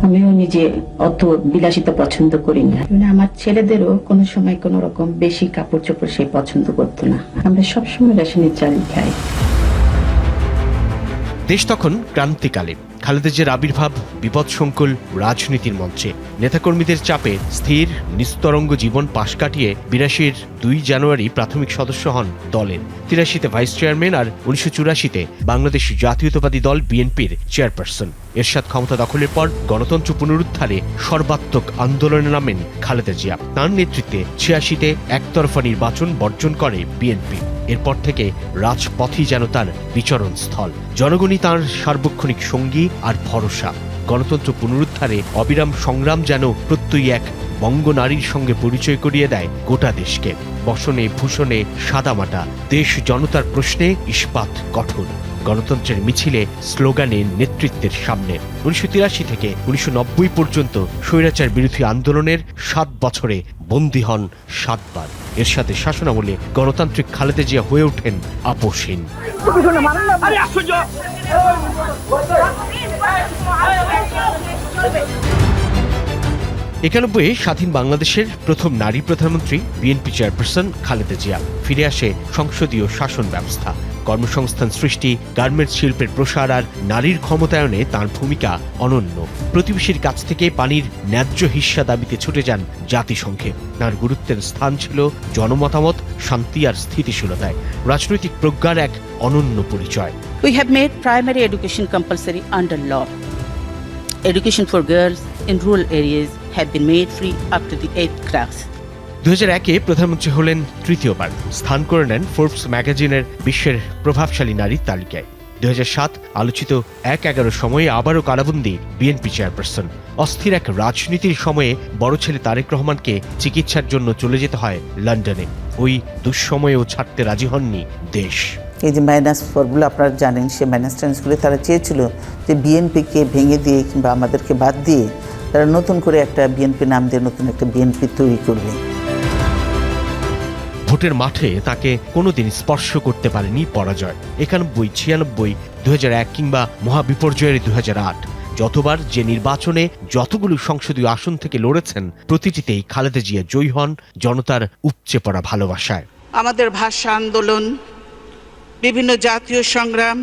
আমিও নিজে অত বিলাসিতা পছন্দ করি না। আমার ছেলেদেরও কোনো সময় কোনো রকম বেশি কাপড় চোপড় সে পছন্দ করতো না। আমরা সবসময় রেশনের চাল খাই। দেশ তখন ক্রান্তিকালে। খালেদা জিয়ার আবির্ভাব বিপদসংকুল রাজনীতির মঞ্চে। নেতাকর্মীদের চাপে স্থির নিস্তরঙ্গ জীবন পাশ কাটিয়ে 82-র 2 জানুয়ারি প্রাথমিক সদস্য হন দলের। 83-তে ভাইস চেয়ারম্যান, আর 1984-তে বাংলাদেশ জাতীয়তাবাদী দল বিএনপির চেয়ারপারসন। এরশাদ ক্ষমতা দখলের পর গণতন্ত্র পুনরুদ্ধারে সর্বাত্মক আন্দোলনে নামেন খালেদা জিয়া। তাঁর নেতৃত্বে 86-তে একতরফা নির্বাচন বর্জন করে বিএনপি। এরপর থেকে রাজপথই যেন তার বিচরণ স্থল। জনগণই তাঁর সার্বক্ষণিক সঙ্গী আর ভরসা। গণতন্ত্র পুনরুদ্ধারে অবিরাম সংগ্রাম যেন প্রত্যয়ী এক বঙ্গনারীর সঙ্গে পরিচয় করিয়ে দেয় গোটা দেশকে। বসনে ভূষণে সাদামাটা, দেশ জনতার প্রশ্নে ইস্পাত কঠোর। গণতন্ত্রের মিছিলে, স্লোগানে, নেতৃত্বের সামনে। 1983 থেকে 1990 পর্যন্ত স্বৈরাচার বিরোধী আন্দোলনের 7 বছরে বন্দী হন 7 বার। এর সাথে শাসনামলে গণতান্ত্রিক খালেদা জিয়া হয়ে ওঠেন আপোষহীন। 91 স্বাধীন বাংলাদেশের প্রথম নারী প্রধানমন্ত্রী বিএনপি চেয়ারপারসন খালেদা জিয়া। ফিরে আসে সংসদীয় শাসন ব্যবস্থা, কর্মসংস্থান সৃষ্টি, গার্মেন্টস শিল্পের প্রসার আর নারীর ক্ষমতায়নে তাঁর ভূমিকা অনন্য। প্রতিবেশীর কাছ থেকে পানির ন্যায্য হিস্সা দাবিতে ছুটে যান জাতিসংঘে। তাঁর গুরুত্বের স্থান ছিল জনমতামত, শান্তি আর স্থিতিশীলতায়। রাজনৈতিক প্রজ্ঞার এক অনন্য পরিচয়। We have made primary education compulsory under law. Education for girls in rural areas have been made free up to the 8th class. 2001-এ প্রধানমন্ত্রী হলেন তৃতীয়বার, স্থান করে নেন ফোর্বস ম্যাগাজিনের বিশ্বের প্রভাবশালী নারীর তালিকায়। 2007 আলোচিত 1/11 সময়ে আবারও কারাবন্দী বিএনপি চেয়ারপারসন। অস্থির এক রাজনীতির সময়ে বড় ছেলে তারেক রহমানকে চিকিৎসার জন্য চলে যেতে হয় লন্ডনে। ওই দুঃসময়েও ছাড়তে রাজি হননি দেশ। এই যে মাইনাস ফোরগুলো আপনারা জানেন, সে মাইনাস টেন্সগুলো তারা চেয়েছিল যে বিএনপিকে ভেঙে দিয়ে কিংবা আমাদেরকে বাদ দিয়ে তারা নতুন করে একটা বিএনপি নাম দিয়ে নতুন একটা বিএনপি তৈরি করবে। ভোটের মাঠে তাকে কোনোদিন স্পর্শ করতে পারেনি পরাজয়। 91, 96, 2001 কিংবা মহাবিপর্যয়ের 2008। যতবার যে নির্বাচনে যতগুলো সংসদীয় আসন থেকে লড়েছেন, প্রতিটিতেই খালেদা জিয়া জয়ী হন জনতার উপচে পড়া ভালোবাসায়। আমাদের ভাষা আন্দোলন, বিভিন্ন জাতীয় সংগ্রাম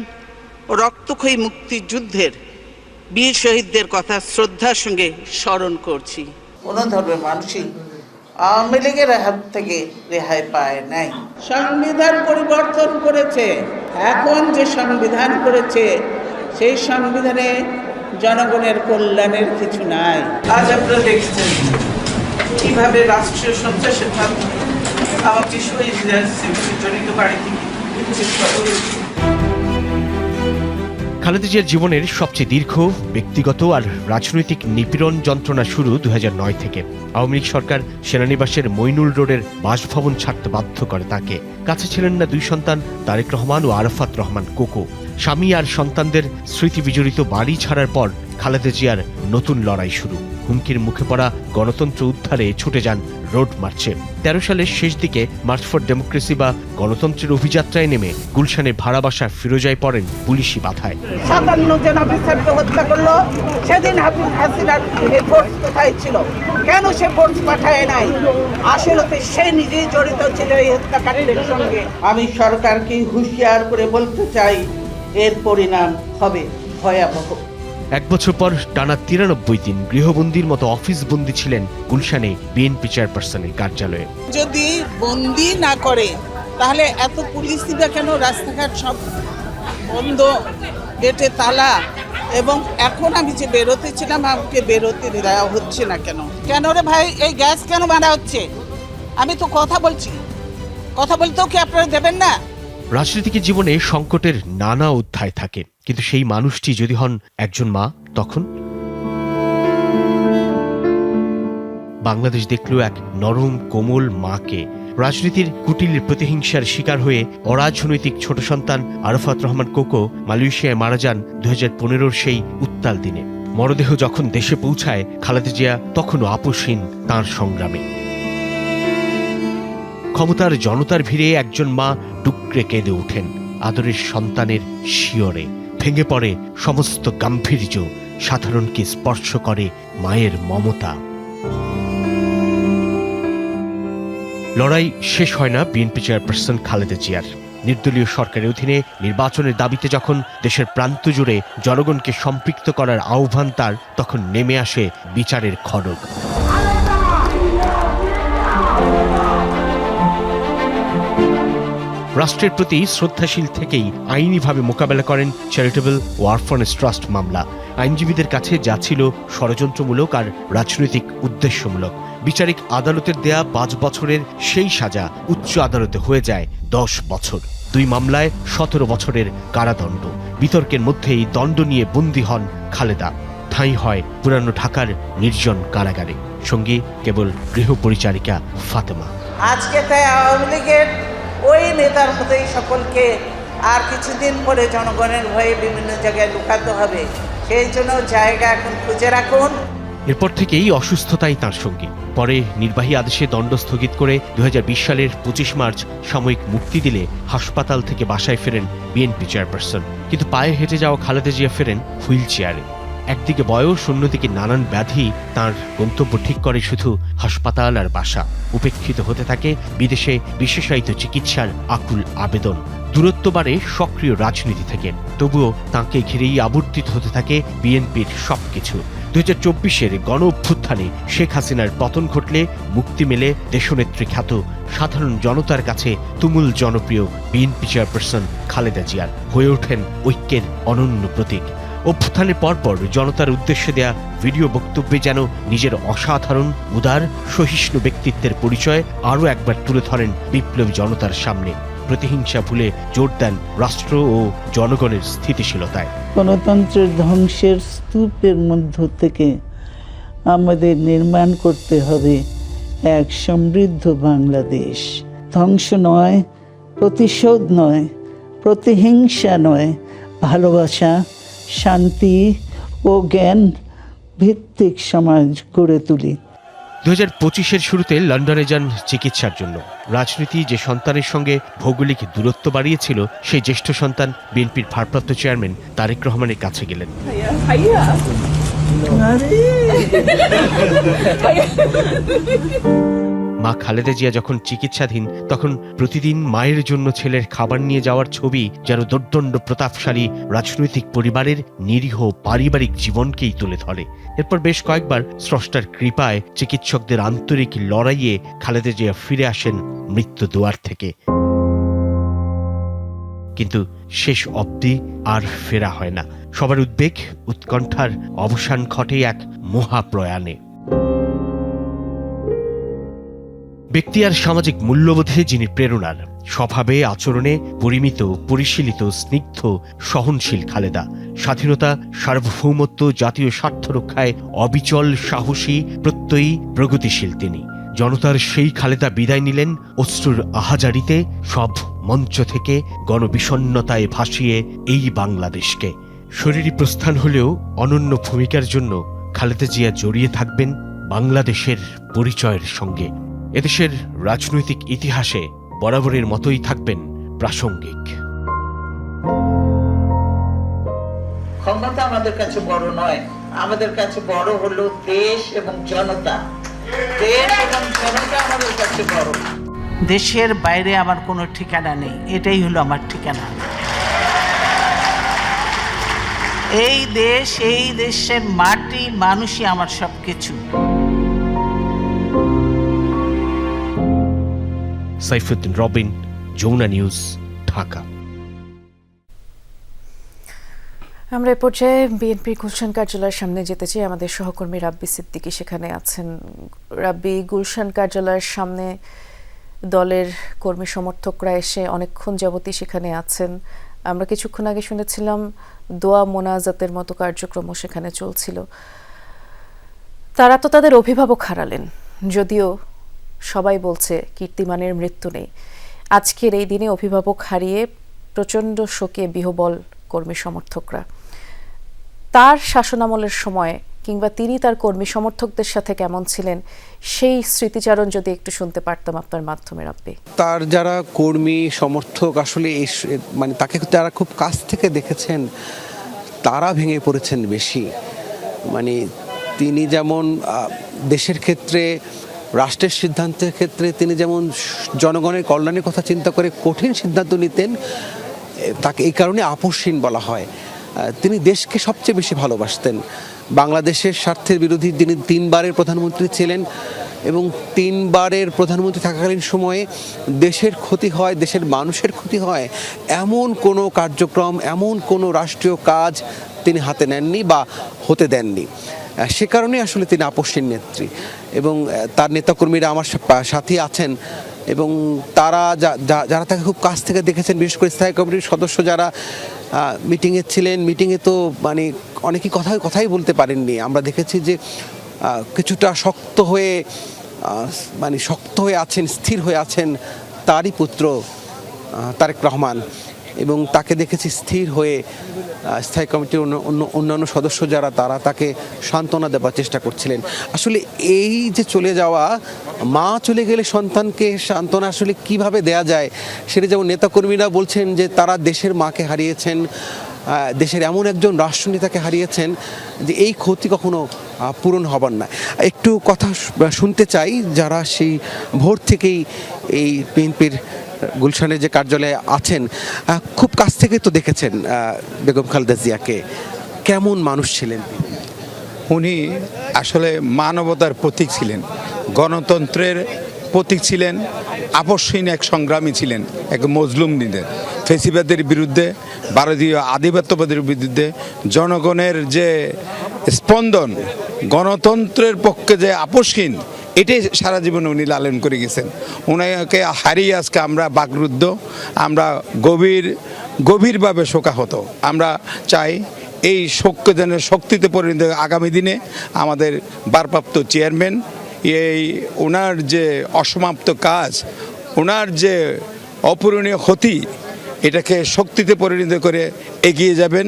ও রক্তক্ষয়ী মুক্তিযুদ্ধের বীর শহীদদের কথা শ্রদ্ধার সঙ্গে স্মরণ করছি। কোনো ধর্মের মানুষই আওয়ামী লীগের হাত থেকে রেহাই পায় নাই। সংবিধান পরিবর্তন করেছে, এখন যে সংবিধান করেছে সেই সংবিধানে জনগণের কল্যাণের কিছু নাই। আজ আপনারা দেখছেন কিভাবে রাষ্ট্রীয় সন্ত্রাসের মাধ্যমে আমাকে শহীদদের জড়িত বাড়িতে খালেদা জিয়ার জীবনের সবচেয়ে দীর্ঘ ব্যক্তিগত আর রাজনৈতিক নিপীড়ন যন্ত্রণা শুরু 2009 থেকে। আওয়ামী লীগ সরকার সেনানিবাসের মইনুল রোডের বাসভবন ছাড়তে বাধ্য করে তাকে। কাছে ছিলেন না 2 সন্তান তারেক রহমান ও আরাফাত রহমান কোকো। স্বামী আর সন্তানদের স্মৃতি বিজড়িত বাড়ি ছাড়ার পর খালেদা জিয়ার নতুন লড়াই শুরু। হুমকির মুখে পড়া গণতন্ত্র উদ্ধারে ছুটে যান রোড মার্চে। 13 সালের শেষ দিকে মার্চ ফর ডেমোক্রেসি বা গণতন্ত্রের অভিযাত্রায় নেমে গুলশানের ভাড়া বাসা ফিরোজায় পড়েন পুলিশি বাধায়। 57 জন অফিসারকে হত্যা করলো। সেদিন হাসিনার ফোর্স কোথায় ছিল? কেন সে ফোর্স পাঠায় নাই? আসলে সে নিজেই জড়িত ছিল এই হত্যাকাণ্ডের সঙ্গে। আমি সরকারকে হুঁশিয়ার করে বলতে চাই, এর পরিণাম হবে ভয়াবহ। 1 বছর পর টানা 93 দিন গৃহবন্দির মতো অফিস বন্দী ছিলেন গুলশানে বিএনপি চেয়ারপারসনের কার্যালয়ে। যদি বন্দি না করে তাহলে এত পুলিশ দিবে কেন? রাস্তাঘাট সব বন্ধ, গেটে তালা, এবং এখন আমি যে বেরোতে ছিলাম আমাকে বেরোতে দেওয়া হচ্ছে না কেন? কেন রে ভাই, এই গ্যাস কেন মারা হচ্ছে? আমি তো কথা বলছি, কথা বলতেও কি আপনারা দেবেন না? রাজনৈতিক জীবনে সংকটের নানা অধ্যায় থাকে, কিন্তু সেই মানুষটি যদি হন একজন মা, তখন বাংলাদেশ দেখল এক নরম কোমল মাকে। রাজনীতির কুটিলের প্রতিহিংসার শিকার হয়ে অরাজনৈতিক ছোট সন্তান আরাফাত রহমান কোকো মালয়েশিয়ায় মারা যান 2015-র সেই উত্তাল দিনে। মরদেহ যখন দেশে পৌঁছায়, খালেদা জিয়া তখনও আপোষহীন তাঁর সংগ্রামে। ক্ষমতার জনতার ভিড়ে একজন মা টুকরে কেঁদে ওঠেন আদরের সন্তানের শিয়রে। ভেঙে পড়ে সমস্ত গাম্ভীর্য, সাধারণকে স্পর্শ করে মায়ের মমতা। লড়াই শেষ হয় না বিএনপি চেয়ারপারসন খালেদা জিয়ার। নির্দলীয় সরকারের অধীনে নির্বাচনের দাবিতে যখন দেশের প্রান্ত জুড়ে জনগণকে সম্পৃক্ত করার আহ্বান তার, তখন নেমে আসে বিচারের খড়গ। রাষ্ট্রের প্রতি শ্রদ্ধাশীল থেকেই আইনিভাবে মোকাবেলা করেন চ্যারিটেবল ও অরফানেজ ট্রাস্ট মামলা। আইনজীবীদের কাছে যা ছিল ষড়যন্ত্রমূলক আর রাজনৈতিক উদ্দেশ্যমূলক। বিচারিক আদালতের দেয়া 5 বছরের সেই সাজা উচ্চ আদালতে হয়ে যায় 10 বছর। 2 মামলায় 17 বছরের কারাদণ্ড। বিতর্কের মধ্যেই দণ্ড নিয়ে বন্দী হন খালেদা। ঠাঁই হয় পুরানো ঢাকার নির্জন কারাগারে, সঙ্গী কেবল গৃহপরিচারিকা ফাতেমা। আজকে তাই আওয়ামী লীগের ওই নেতার মতোই সকলকে আর কিছুদিন পরে জনগণের ভয়ে বিভিন্ন জায়গায় লুকাতে হবে, সেই জন্য জায়গা এখন খুঁজে রাখুন। এরপর থেকেই অসুস্থতাই তাঁর সঙ্গী। পরে নির্বাহী আদেশে দণ্ড স্থগিত করে 2020 সালের 25 মার্চ সাময়িক মুক্তি দিলে হাসপাতাল থেকে বাসায় ফেরেন বিএনপি চেয়ারপারসন। কিন্তু পায়ে হেঁটে যাওয়া খালেদা জিয়া ফেরেন হুইল চেয়ারে। একদিকে বয়স, অন্যদিকে নানান ব্যাধি তাঁর গন্তব্য ঠিক করে শুধু হাসপাতাল আর বাসা। উপেক্ষিত হতে থাকে বিদেশে বিশেষায়িত চিকিৎসার আকুল আবেদন। দূরত্ব বাড়ে সক্রিয় রাজনীতি থেকে, তবুও তাঁকে ঘিরেই আবর্তিত হতে থাকে বিএনপির সবকিছু। 2024-এর গণ অভ্যুত্থানে শেখ হাসিনার পতন ঘটলে মুক্তি মেলে দেশনেত্রী খ্যাত, সাধারণ জনতার কাছে তুমুল জনপ্রিয় বিএনপি চেয়ারপারসন খালেদা জিয়ার হয়ে ওঠেন ঐক্যের অনন্য প্রতীক। অভ্যুত্থানের পরপর জনতার উদ্দেশ্যে দেয়া ভিডিও বক্তব্যে যেন নিজের অসাধারণ, উদার, সহিষ্ণু ব্যক্তিত্বের পরিচয় আরও একবার তুলে ধরেন বিপ্লবী জনতার সামনে। প্রতিহিংসা ভুলে জোর দেন রাষ্ট্র ও জনগণের স্থিতিশীলতায়। গণতন্ত্রের ধ্বংসের স্তূপের মধ্য থেকে আমাদের নির্মাণ করতে হবে এক সমৃদ্ধ বাংলাদেশ। ধ্বংস নয়, প্রতিশোধ নয়, প্রতিহিংসা নয়, ভালোবাসা, শান্তি ও জ্ঞান ভিত্তিক সমাজ গড়ে তুলি। 2025-এর শুরুতে লন্ডনে যান চিকিৎসার জন্য। রাজনীতি যে সন্তানের সঙ্গে ভৌগোলিক দূরত্ব বাড়িয়েছিল, সেই জ্যেষ্ঠ সন্তান বিএনপির ভারপ্রাপ্ত চেয়ারম্যান তারেক রহমানের কাছে গেলেন। মা খালেদা জিয়া যখন চিকিৎসাধীন, তখন প্রতিদিন মায়ের জন্য ছেলের খাবার নিয়ে যাওয়ার ছবি যেন দোর্দণ্ড প্রতাপশালী রাজনৈতিক পরিবারের নিরীহ পারিবারিক জীবনকেই তুলে ধরে। এরপর বেশ কয়েকবার স্রষ্টার কৃপায় চিকিৎসকদের আন্তরিক লড়াইয়ে খালেদা জিয়া ফিরে আসেন মৃত্যু দুয়ার থেকে। কিন্তু শেষ অবধি আর ফেরা হয় না। সবার উদ্বেগ, উৎকণ্ঠার অবসান ঘটে এক মহাপ্রয়াণে। ব্যক্তি আর সামাজিক মূল্যবোধে যিনি প্রেরণার, স্বভাবে আচরণে পরিমিত, পরিশীলিত, স্নিগ্ধ, সহনশীল খালেদা। স্বাধীনতা, সার্বভৌমত্ব, জাতীয় স্বার্থ রক্ষায় অবিচল, সাহসী, প্রত্যয়ী, প্রগতিশীল তিনি। জনতার সেই খালেদা বিদায় নিলেন অশ্রুর আহাজারিতে, সব মঞ্চ থেকে গণবিষণ্ণতায় ভাসিয়ে এই বাংলাদেশকে। শরীরী প্রস্থান হলেও অনন্য ভূমিকার জন্য খালেদা জিয়া জড়িয়ে থাকবেন বাংলাদেশের পরিচয়ের সঙ্গে। এদেশের রাজনৈতিক ইতিহাসে বরাবরের মতোই থাকবেন প্রাসঙ্গিক। ক্ষমতা আমাদের কাছে বড় নয়, আমাদের কাছে বড় হলো দেশ এবং জনতা। দেশ এবং জনতা আমাদের কাছে বড়। দেশের বাইরে আমার কোনো ঠিকানা নেই, এটাই হলো আমার ঠিকানা। এই দেশ, এই দেশের মাটি, মানুষই আমার সবকিছু। সাইফুদ্দিন রবিন, যমুনা নিউজ, ঢাকা। আমরা এ পর্যায়ে বিএনপির গুলশান কার্যালয়ের সামনে যেতে চাই। আমাদের সহকর্মী রাব্বি সিদ্দিকী সেখানে আছেন। রাব্বি, গুলশান কার্যালয়ের সামনে দলের কর্মী সমর্থকরা এসে অনেকক্ষণ যাবতই সেখানে আছেন। আমরা কিছুক্ষণ আগে শুনেছিলাম দোয়া মোনাজাতের মতো কার্যক্রমও সেখানে চলছিল। তারা তো তাদের অভিভাবক হারালেন, যদিও সবাই বলছে কীর্তিমানের মৃত্যু নেই। আজকের এই দিনে অভিভাবক হারিয়ে প্রচণ্ড শোকে বিহ্বল কর্মী সমর্থকরা। তার শাসনামলের সময় কিংবা তিনি তার কর্মী সমর্থকদের সাথে কেমন ছিলেন, সেই স্মৃতিচারণ যদি একটু শুনতে পারতাম আপনার মাধ্যমে রাব্বি। তার যারা কর্মী সমর্থক আসলে মানে তাকে যারা খুব কাছ থেকে দেখেছেন, তারা ভেঙে পড়েছেন বেশি। মানে তিনি যেমন দেশের ক্ষেত্রে, রাষ্ট্রের সিদ্ধান্তের ক্ষেত্রে তিনি যেমন জনগণের কল্যাণের কথা চিন্তা করে কঠিন সিদ্ধান্ত নিতেন, তাকে এই কারণে আপসহীন বলা হয়। তিনি দেশকে সবচেয়ে বেশি ভালোবাসতেন। বাংলাদেশের স্বার্থের বিরোধী তিনি 3 বারের প্রধানমন্ত্রী ছিলেন এবং 3 বারের প্রধানমন্ত্রী থাকাকালীন সময়ে দেশের ক্ষতি হয়, দেশের মানুষের ক্ষতি হয় এমন কোনো কার্যক্রম, এমন কোনো রাষ্ট্রীয় কাজ তিনি হাতে নেননি বা হতে দেননি। সে কারণে আসলে তিনি আপসহীন নেত্রী এবং তার নেতাকর্মীরা আমার সাথে আছেন এবং তারা যারা তাকে খুব কাছ থেকে দেখেছেন, বিশেষ করে স্থায়ী কমিটির সদস্য যারা মিটিংয়ে ছিলেন, মিটিংয়ে তো মানে অনেকেই কথাই বলতে পারেননি। আমরা দেখেছি যে কিছুটা শক্ত হয়ে আছেন, স্থির হয়ে আছেন তারই পুত্র তারেক রহমান। এবং তাকে দেখেছি স্থির হয়ে স্থায়ী কমিটির অন্যান্য সদস্য যারা তারা তাকে সান্ত্বনা দেওয়ার চেষ্টা করছিলেন। আসলে এই যে চলে যাওয়া, মা চলে গেলে সন্তানকে সান্ত্বনা আসলে কিভাবে দেয়া যায়, সেটা যেমন নেতাকর্মীরা বলছেন যে তারা দেশের মাকে হারিয়েছেন, দেশের এমন একজন রাষ্ট্রনেতাকে হারিয়েছেন যে এই ক্ষতি কখনো পূরণ হবার না। একটু কথা শুনতে চাই যারা সেই ভোর থেকেই এই বিএনপির গুলশানের যে কার্যালয়ে আছেন, খুব কাছ থেকে তো দেখেছেন বেগম খালেদা জিয়াকে, কেমন মানুষ ছিলেন তিনি? উনি আসলে মানবতার প্রতীক ছিলেন, গণতন্ত্রের প্রতীক ছিলেন, আপসহীন এক সংগ্রামী ছিলেন, এক মজলুম নিদের ফেসিবাদের বিরুদ্ধে, ভারতীয় আধিপত্যবাদের বিরুদ্ধে জনগণের যে স্পন্দন, গণতন্ত্রের পক্ষে যে আপসহীন, এটাই সারা জীবন উনি লালন করে গেছেন। ওনাকে হারিয়ে আজকে আমরা বাকরুদ্ধ, আমরা গভীরভাবে শোকাহত। আমরা চাই এই শোককে যেন শক্তিতে পরিণত আগামী দিনে আমাদের ভারপ্রাপ্ত চেয়ারম্যান এই ওনার যে অসমাপ্ত কাজ, ওনার যে অপূরণীয় ক্ষতি, এটাকে শক্তিতে পরিণত করে এগিয়ে যাবেন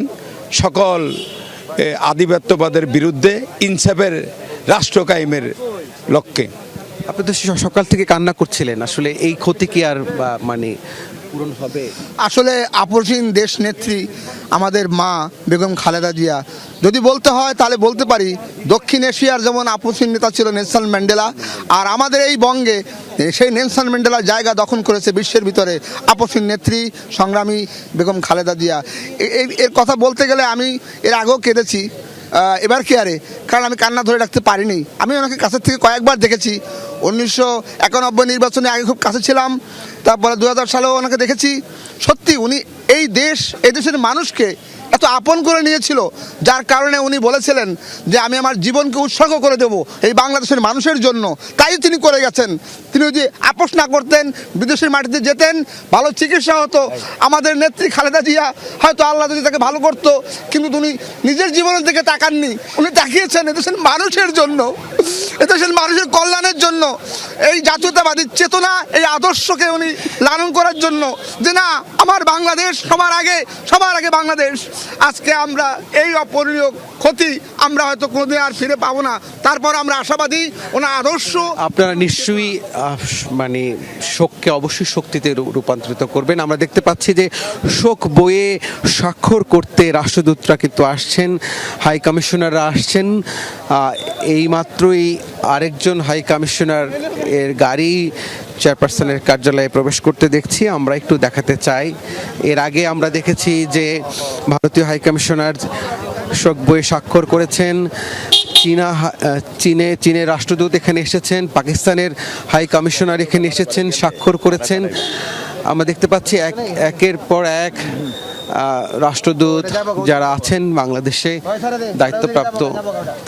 সকল আধিপত্যবাদের বিরুদ্ধে ইনসাফের রাষ্ট্র কায়েমের লক্ষ্যে। আপনি তো সকাল থেকে কান্না করছিলেন, আসলে এই ক্ষতি কি আর মানে পূরণ হবে? আসলে আপসহীন দেশ নেত্রী আমাদের মা বেগম খালেদা জিয়া, যদি বলতে হয় তাহলে বলতে পারি দক্ষিণ এশিয়ার যেমন আপসহীন নেতা ছিল নেলসন ম্যান্ডেলা, আর আমাদের এই বঙ্গে সেই নেলসন ম্যান্ডেলার জায়গা দখল করেছে বিশ্বের ভিতরে আপসহীন নেত্রী সংগ্রামী বেগম খালেদা জিয়া। এর কথা বলতে গেলে আমি এর আগেও কেঁদেছি, এবার কি আরে, কারণ আমি কান্না ধরে রাখতে পারিনি। আমি ওনাকে কাছের থেকে কয়েকবার দেখেছি, 1991 নির্বাচনে আগে খুব কাছে ছিলাম, তারপরে 2000 সালেও ওনাকে দেখেছি। সত্যি উনি এই দেশের মানুষকে এত আপন করে নিয়েছিল, যার কারণে উনি বলেছিলেন যে আমি আমার জীবনকে উৎসর্গ করে দেব এই বাংলাদেশের মানুষের জন্য। তাই তিনি করে গেছেন। তিনি যদি আপোষ না করতেন, বিদেশের মাটিতে যেতেন, ভালো চিকিৎসা হতো, আমাদের নেত্রী খালেদা জিয়া হয়তো আল্লাহ যদি তাকে ভালো করতো, কিন্তু উনি নিজের জীবনের দিকে তাকাননি, উনি তাকিয়েছেন এদেশের মানুষের জন্য, এদেশের মানুষের কল্যাণের জন্য, এই জাতীয়তাবাদী চেতনা, এই আদর্শকে উনি লালন করার জন্য, যে না আমার বাংলাদেশ সবার আগে বাংলাদেশ। আজকে আমরা এই অপূরণীয় ক্ষতি আমরা হয়তো কোনোদিন আর ফিরে পাবো না, তারপর আমরা আশাবাদী ওনার আদর্শ। আপনারা নিশ্চয়ই মানে শোককে অবশ্যই শক্তিতে রূপান্তরিত করবেন। আমরা দেখতে পাচ্ছি যে শোক বইয়ে স্বাক্ষর করতে রাষ্ট্রদূতরা কিন্তু আসছেন, হাই কমিশনাররা আসছেন। এই মাত্রই আরেকজন হাই কমিশনার এর গাড়ি চেয়ারপারসনের কার্যালয়ে প্রবেশ করতে দেখছি, আমরা একটু দেখাতে চাই। এর আগে আমরা দেখেছি যে ভারতীয় হাই কমিশনার শোক বইয়ে স্বাক্ষর করেছেন, চীনের রাষ্ট্রদূত এখানে এসেছেন, পাকিস্তানের হাই কমিশনার এখানে এসেছেন, স্বাক্ষর করেছেন। আমরা দেখতে পাচ্ছি একের পর এক রাষ্ট্রদূত যারা আছেন বাংলাদেশে দায়িত্বপ্রাপ্ত,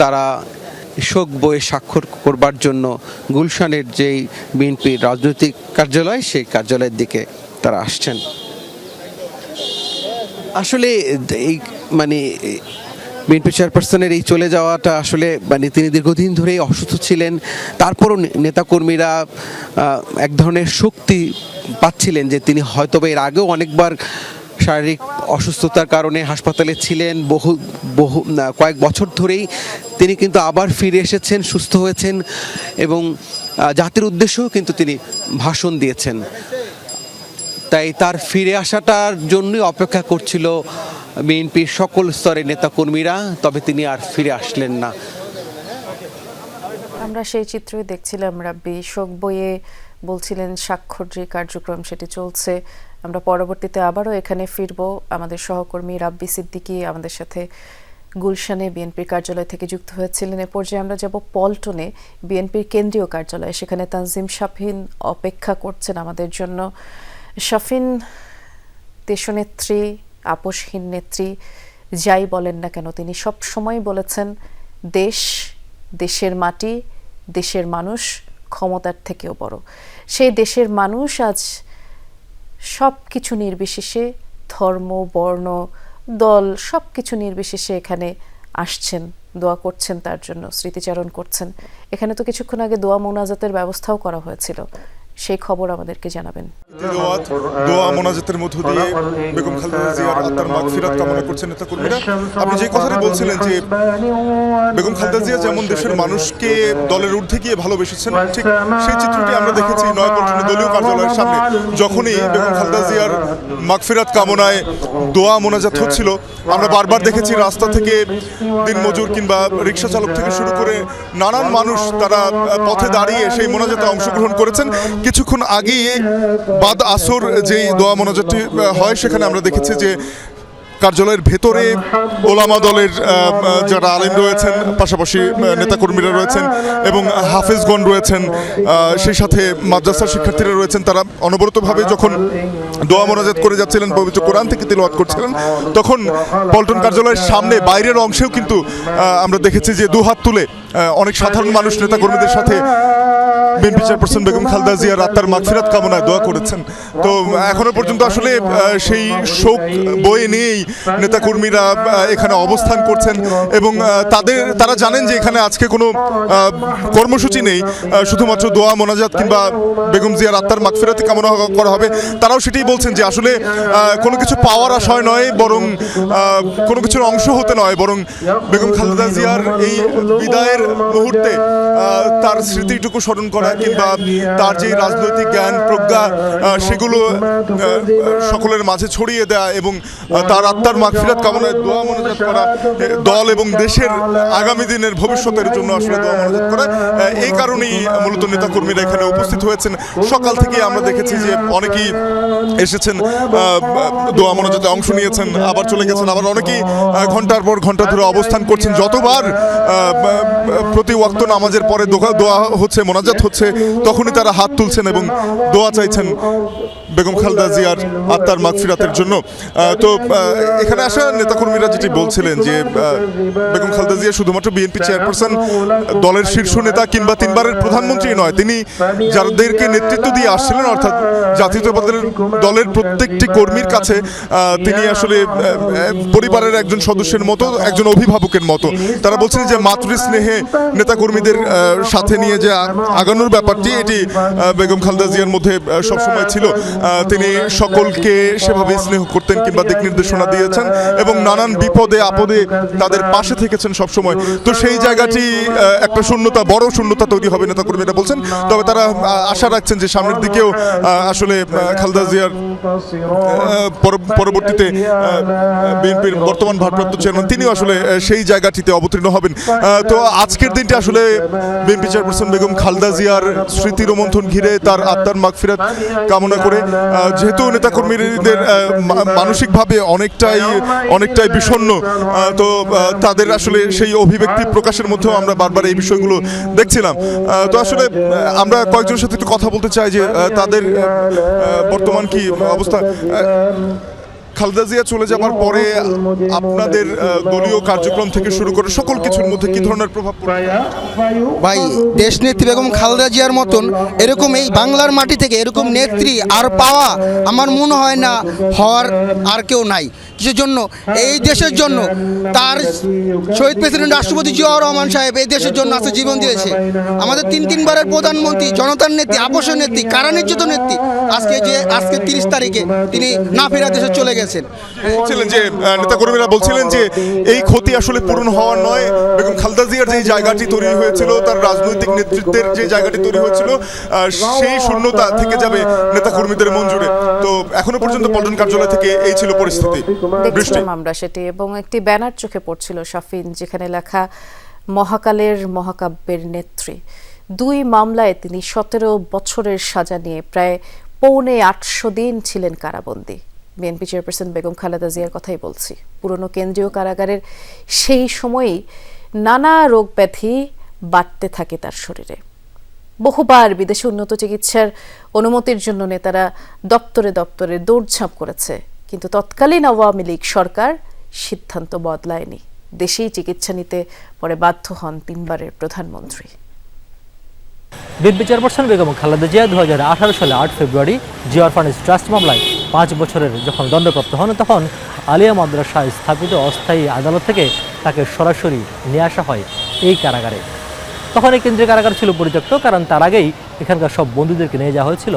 তারা শোক বইয়ে স্বাক্ষর করবার জন্য গুলশানের যেই বিএনপির রাজনৈতিক কার্যালয়, সেই কার্যালয়ের দিকে তারা আসছেন। আসলে এই মানে বিএনপি চেয়ারপারসনের এই চলে যাওয়াটা আসলে মানে তিনি দীর্ঘদিন ধরেই অসুস্থ ছিলেন, তারপরও নেতাকর্মীরা এক ধরনের শক্তি পাচ্ছিলেন যে তিনি হয়তো এর আগেও অনেকবার শারীরিক অসুস্থতার কারণে হাসপাতালে ছিলেন, কয়েক বছর ধরেই তিনি কিন্তু আবার ফিরে এসেছেন, সুস্থ হয়েছেন এবং জাতির উদ্দেশ্যেও কিন্তু তিনি ভাষণ দিয়েছেন। তাই তার ফিরে আসাটার জন্যই অপেক্ষা করছিল বিএনপির সকল স্তরের নেতাকর্মীরা, তবে তিনি আর ফিরে আসলেন না। আমরা সেই চিত্রই দেখছিলাম। রাব্বি শোক বইয়ে বলছিলেন স্বাক্ষর যে কার্যক্রম সেটি চলছে। আমরা পরবর্তীতে আবারও এখানে ফিরবো। আমাদের সহকর্মী রাব্বি সিদ্দিকী আমাদের সাথে গুলশানে বিএনপির কার্যালয় থেকে যুক্ত হয়েছিলেন। এ পর্যায়ে আমরা যাব পল্টনে, বিএনপির কেন্দ্রীয় কার্যালয়ে। সেখানে তানজিম শাফিন অপেক্ষা করছেন আমাদের জন্য। শাফিন, দেশনেত্রী, আপোষহীন নেত্রী, যাই বলেন না কেন তিনি সব সময় বলেছেন দেশের মাটি, দেশের মানুষ ক্ষমতার থেকেও বড়। সেই দেশের মানুষ আজ সব কিছু নির্বিশেষে, ধর্ম, বর্ণ, দল সব কিছু নির্বিশেষে এখানে আসছেন, দোয়া করছেন, তার জন্য স্মৃতিচারণ করছেন। এখানে তো কিছুক্ষণ আগে দোয়া মোনাজাতের ব্যবস্থাও করা হয়েছিল। সেই খবর আমাদেরকে জানাবেন। দোয়া মোনাজাতের মধ্য দিয়ে বেগম খালেদা জিয়ার আত্মার মাগফিরাত কামনা করছেন নেতাকর্মীরা। আপনি যে কথাটি বলছিলেন যে বেগম খালেদা জিয়া যেমন দেশের মানুষকে দলের ঊর্ধ্বে গিয়ে ভালোবেসেছেন, ঠিক সেই চিত্রটি আমরা দেখেছি নয়াপল্টনে দলীয় কার্যালয়ের সামনে যখনই বেগম খালেদা জিয়ার মাগফিরাত কামনায় দোয়া মোনাজাত হচ্ছিল। আমরা বারবার দেখেছি রাস্তা থেকে দিনমজুর কিংবা রিক্সা চালক থেকে শুরু করে নানান মানুষ তারা পথে দাঁড়িয়ে সেই মোনাজাতে অংশগ্রহণ করেছেন। কিছুক্ষণ আগেই বাদ আসর যেই দোয়া মোনাজাতটি হয় সেখানে আমরা দেখেছি যে কার্যালয়ের ভেতরে ওলামা দলের যারা আলেম রয়েছেন, পাশাপাশি নেতাকর্মীরা রয়েছেন এবং হাফেজগণ রয়েছেন, সেই সাথে মাদ্রাসার শিক্ষার্থীরা রয়েছেন। তারা অনবরতভাবে যখন দোয়া মোনাজাত করে যাচ্ছিলেন, পবিত্র কোরআন থেকে তিলাওয়াত করছিলেন, তখন পল্টন কার্যালয়ের সামনে বাইরের অংশেও কিন্তু আমরা দেখেছি যে দুহাত তুলে অনেক সাধারণ মানুষ নেতাকর্মীদের সাথে বিএনপি চেয়ারপারসন বেগম খালেদা জিয়ার আত্মার মাগফিরাত কামনায় দোয়া করেছেন। তো এখনো পর্যন্ত আসলে সেই শোক বয়ে নিয়েই নেতাকর্মীরা এখানে অবস্থান করছেন এবং তারা জানেন যে এখানে আজকে কোনো কর্মসূচি নেই, শুধুমাত্র দোয়া মোনাজাত কিংবা বেগম জিয়ার আত্মার মাগফিরাত কামনা করা হবে। তারাও সেটাই বলছেন যে আসলে কোনো কিছু পাওয়ার আশয় নয়, বরং কোনো কিছুর অংশ হতে নয়, বরং বেগম খালেদা জিয়ার এই বিদায়ের মুহূর্তে তার স্মৃতিটুকু স্মরণ করা কিংবা তার যে রাজনৈতিক জ্ঞান প্রজ্ঞা সেগুলো সকলের মাঝে ছড়িয়ে দেয়া এবং তার আত্মার মাগফিরাত কামনায় দোয়া মোনাজাত করা, দল এবং দেশের আগামী দিনের ভবিষ্যতের জন্য আসলে দোয়া মোনাজাত করা, এই কারণেই মূলত নেতাকর্মীরা এখানে উপস্থিত হয়েছেন। সকাল থেকে আমরা দেখেছি যে অনেকেই এসেছেন, দোয়া মোনাজাতে অংশ নিয়েছেন, আবার চলে গেছেন, আবার অনেকেই ঘন্টার পর ঘন্টা ধরে অবস্থান করছেন। যতবার প্রতি ওয়াক্ত নামাজের পরে দোয়া হচ্ছে, মোনাজাত হচ্ছে, তখনই তারা হাত তুলছেন এবং দোয়া চাইছেন বেগম খালেদা জিয়ার আত্মার মাগফিরাতের জন্য। তো এখানে আসা নেতাকর্মীরা যেটি বলছিলেন যে বেগম খালেদা জিয়া শুধুমাত্র বিএনপি চেয়ারপারসন, দলের শীর্ষ নেতা কিংবা তিনবারের প্রধানমন্ত্রী নয়, তিনি যাদেরকে নেতৃত্ব দিয়ে আসছিলেন অর্থাৎ জাতীয়তাবাদী দলের প্রত্যেকটি কর্মীর কাছে তিনি আসলে পরিবারের একজন সদস্যের মতো, একজন অভিভাবকের মতো। তারা বলছেন যে মাতৃস্নেহে নেতাকর্মীদের সাথে নিয়ে যে আগানোর ব্যাপারটি, এটি বেগম খালেদা জিয়ার মধ্যে সবসময় ছিল। তিনি সকলকে সেভাবে স্নেহ করতেন কিংবা দিক নির্দেশনা দিয়েছেন এবং নানান বিপদে আপদে তাদের পাশে থেকেছেন সবসময়। তো সেই জায়গাটি একটা শূন্যতা, বড় শূন্যতা তৈরি হবে নেতাকর্মীরা বলছেন। তবে তারা আশা রাখছেন যে সামনের দিকেও আসলে খালেদা জিয়ার পরবর্তীতে বিএনপির বর্তমান ভারপ্রাপ্ত চেয়ারম্যান তিনিও আসলে সেই জায়গাটিতে অবতীর্ণ হবেন। তো আজকের দিনটি আসলে বিএনপি চেয়ারপারসন বেগম খালেদা জিয়ার স্মৃতি রোমন্থন ঘিরে তার আত্মার মাগফিরাত কামনা করে, যেহেতু নেতাকর্মীদের মানসিকভাবে অনেকটাই বিষণ্ণ, তো তাদের আসলে সেই অভিব্যক্তি প্রকাশের মধ্যেও আমরা বারবার এই বিষয়গুলো দেখছিলাম। তো আসলে আমরা কয়েকজনের সাথে একটু কথা বলতে চাই যে তাদের বর্তমান কি অবস্থা। খালেদা জিয়া চলে যাবার পরে আপনাদের দলীয় কার্যক্রম থেকে শুরু করে সকল কিছুর মধ্যে কি ধরনের প্রভাব পড়ে? ভাই, দেশনেত্রী বেগম খালেদা জিয়ার মতন এরকম এই বাংলার মাটি থেকে এরকম নেত্রী আর পাওয়া আমার মনে হয় না হওয়ার আর কেউ নাই। কিসের জন্য? এই দেশের জন্য তার শহীদ প্রেসিডেন্ট রাষ্ট্রপতি জিয়াউর রহমান সাহেব এই দেশের জন্য আছে জীবন দিয়েছে। আমাদের তিনবারের প্রধানমন্ত্রী, জনতার নেত্রী, আপসের নেত্রী, কারা নির্যাতিত নেত্রী, আজকে 30 তারিখে তিনি না ফেরা দেশে চলে গেছেন। বলছিলেন যে নেতাকর্মীরা বলছিলেন যে এই ক্ষতি আসলে পূরণ হওয়ার নয়, বেগম খালেদা জিয়ার যে জায়গাটি তৈরি হয়েছিল, তার রাজনৈতিক নেতৃত্বের যে জায়গাটি তৈরি হয়েছিল, সেই শূন্যতা থেকে যাবে নেতাকর্মীদের মন জুড়ে। তো এখনো পর্যন্ত পল্টন কার্যালয় থেকে এই ছিল পরিস্থিতি। দেখছিলাম আমরা সেটি, এবং একটি ব্যানার চোখে পড়ছিল শাফিন, যেখানে লেখা মহাকালের মহাকাব্যের নেত্রী। 2 মামলায় তিনি 17 বছরের সাজা নিয়ে প্রায় 850 দিন ছিলেন কারাবন্দী। বিএনপি চেয়ারপারসন বেগম খালেদা জিয়ার কথাই বলছি। পুরনো কেন্দ্রীয় কারাগারের সেই সময়ই নানা রোগ ব্যাধি বাড়তে থাকে তার শরীরে। বহুবার বিদেশে উন্নত চিকিৎসার অনুমতির জন্য নেতারা দপ্তরে দপ্তরে দৌড়ঝাঁপ করেছে, কিন্তু তৎকালীন আওয়ামী লীগ সরকার সিদ্ধান্ত বদলায়নি। দেশেই চিকিৎসা নিতে পরে বাধ্য হন 3বারের প্রধানমন্ত্রী। বিএনপি চেয়ারপারসন বেগম খালেদা জিয়া 2018 সালে 8 ফেব্রুয়ারি জিয়া অরফানেজ ট্রাস্ট মামলায় 5 বছরের যখন দণ্ডপ্রাপ্ত হন, তখন আলিয়া মাদ্রাসায় স্থাপিত অস্থায়ী আদালত থেকে তাকে সরাসরি নিয়ে আসা হয় এই কারাগারে। তখন এই কেন্দ্রীয় কারাগার ছিল পরিত্যক্ত, কারণ তার আগেই এখানকার সব বন্দীদেরকে নিয়ে যাওয়া হয়েছিল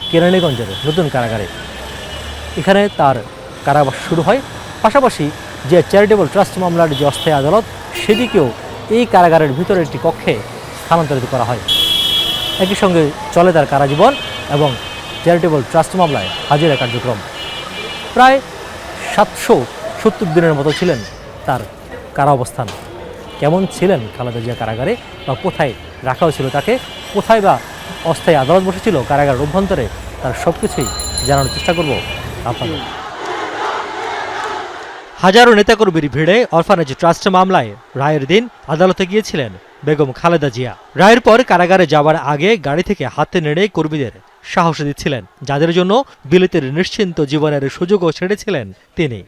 কেরানীগঞ্জের নতুন কারাগারে। এখানে তার কারাবাস শুরু হয়। পাশাপাশি যে চ্যারিটেবল ট্রাস্ট মামলার যে অস্থায়ী আদালত, সেদিকেও এই কারাগারের ভিতরে একটি কক্ষে স্থানান্তরিত করা হয়। একই সঙ্গে চলে তার কারাজীবন এবং চ্যারিটেবল ট্রাস্ট মামলায় হাজিরা কার্যক্রম। প্রায় 770 দিনের মতো ছিলেন তার কারা অবস্থান। কেমন ছিলেন খালেদা জিয়া কারাগারে, বা কোথায় রাখা হয়েছিল তাকে, কোথায় বা অস্থায়ী আদালত বসেছিল কারাগারের অভ্যন্তরে, তার সব কিছুই জানানোর চেষ্টা করব আপনাদের। হাজারো নেতাকর্মীর ভিড়ে অরফানেজ ট্রাস্ট মামলায় রায়ের দিন আদালতে গিয়েছিলেন বেগম খালেদা জিয়া। রায়ের পর কারাগারে যাওয়ার আগে গাড়ি থেকে হাতে নেড়ে কর্মীদের সাহস দিচ্ছিলেন, যাদের জন্য বিলেতের নিশ্চিন্ত জীবনের সুযোগও ছেড়েছিলেন তিনি।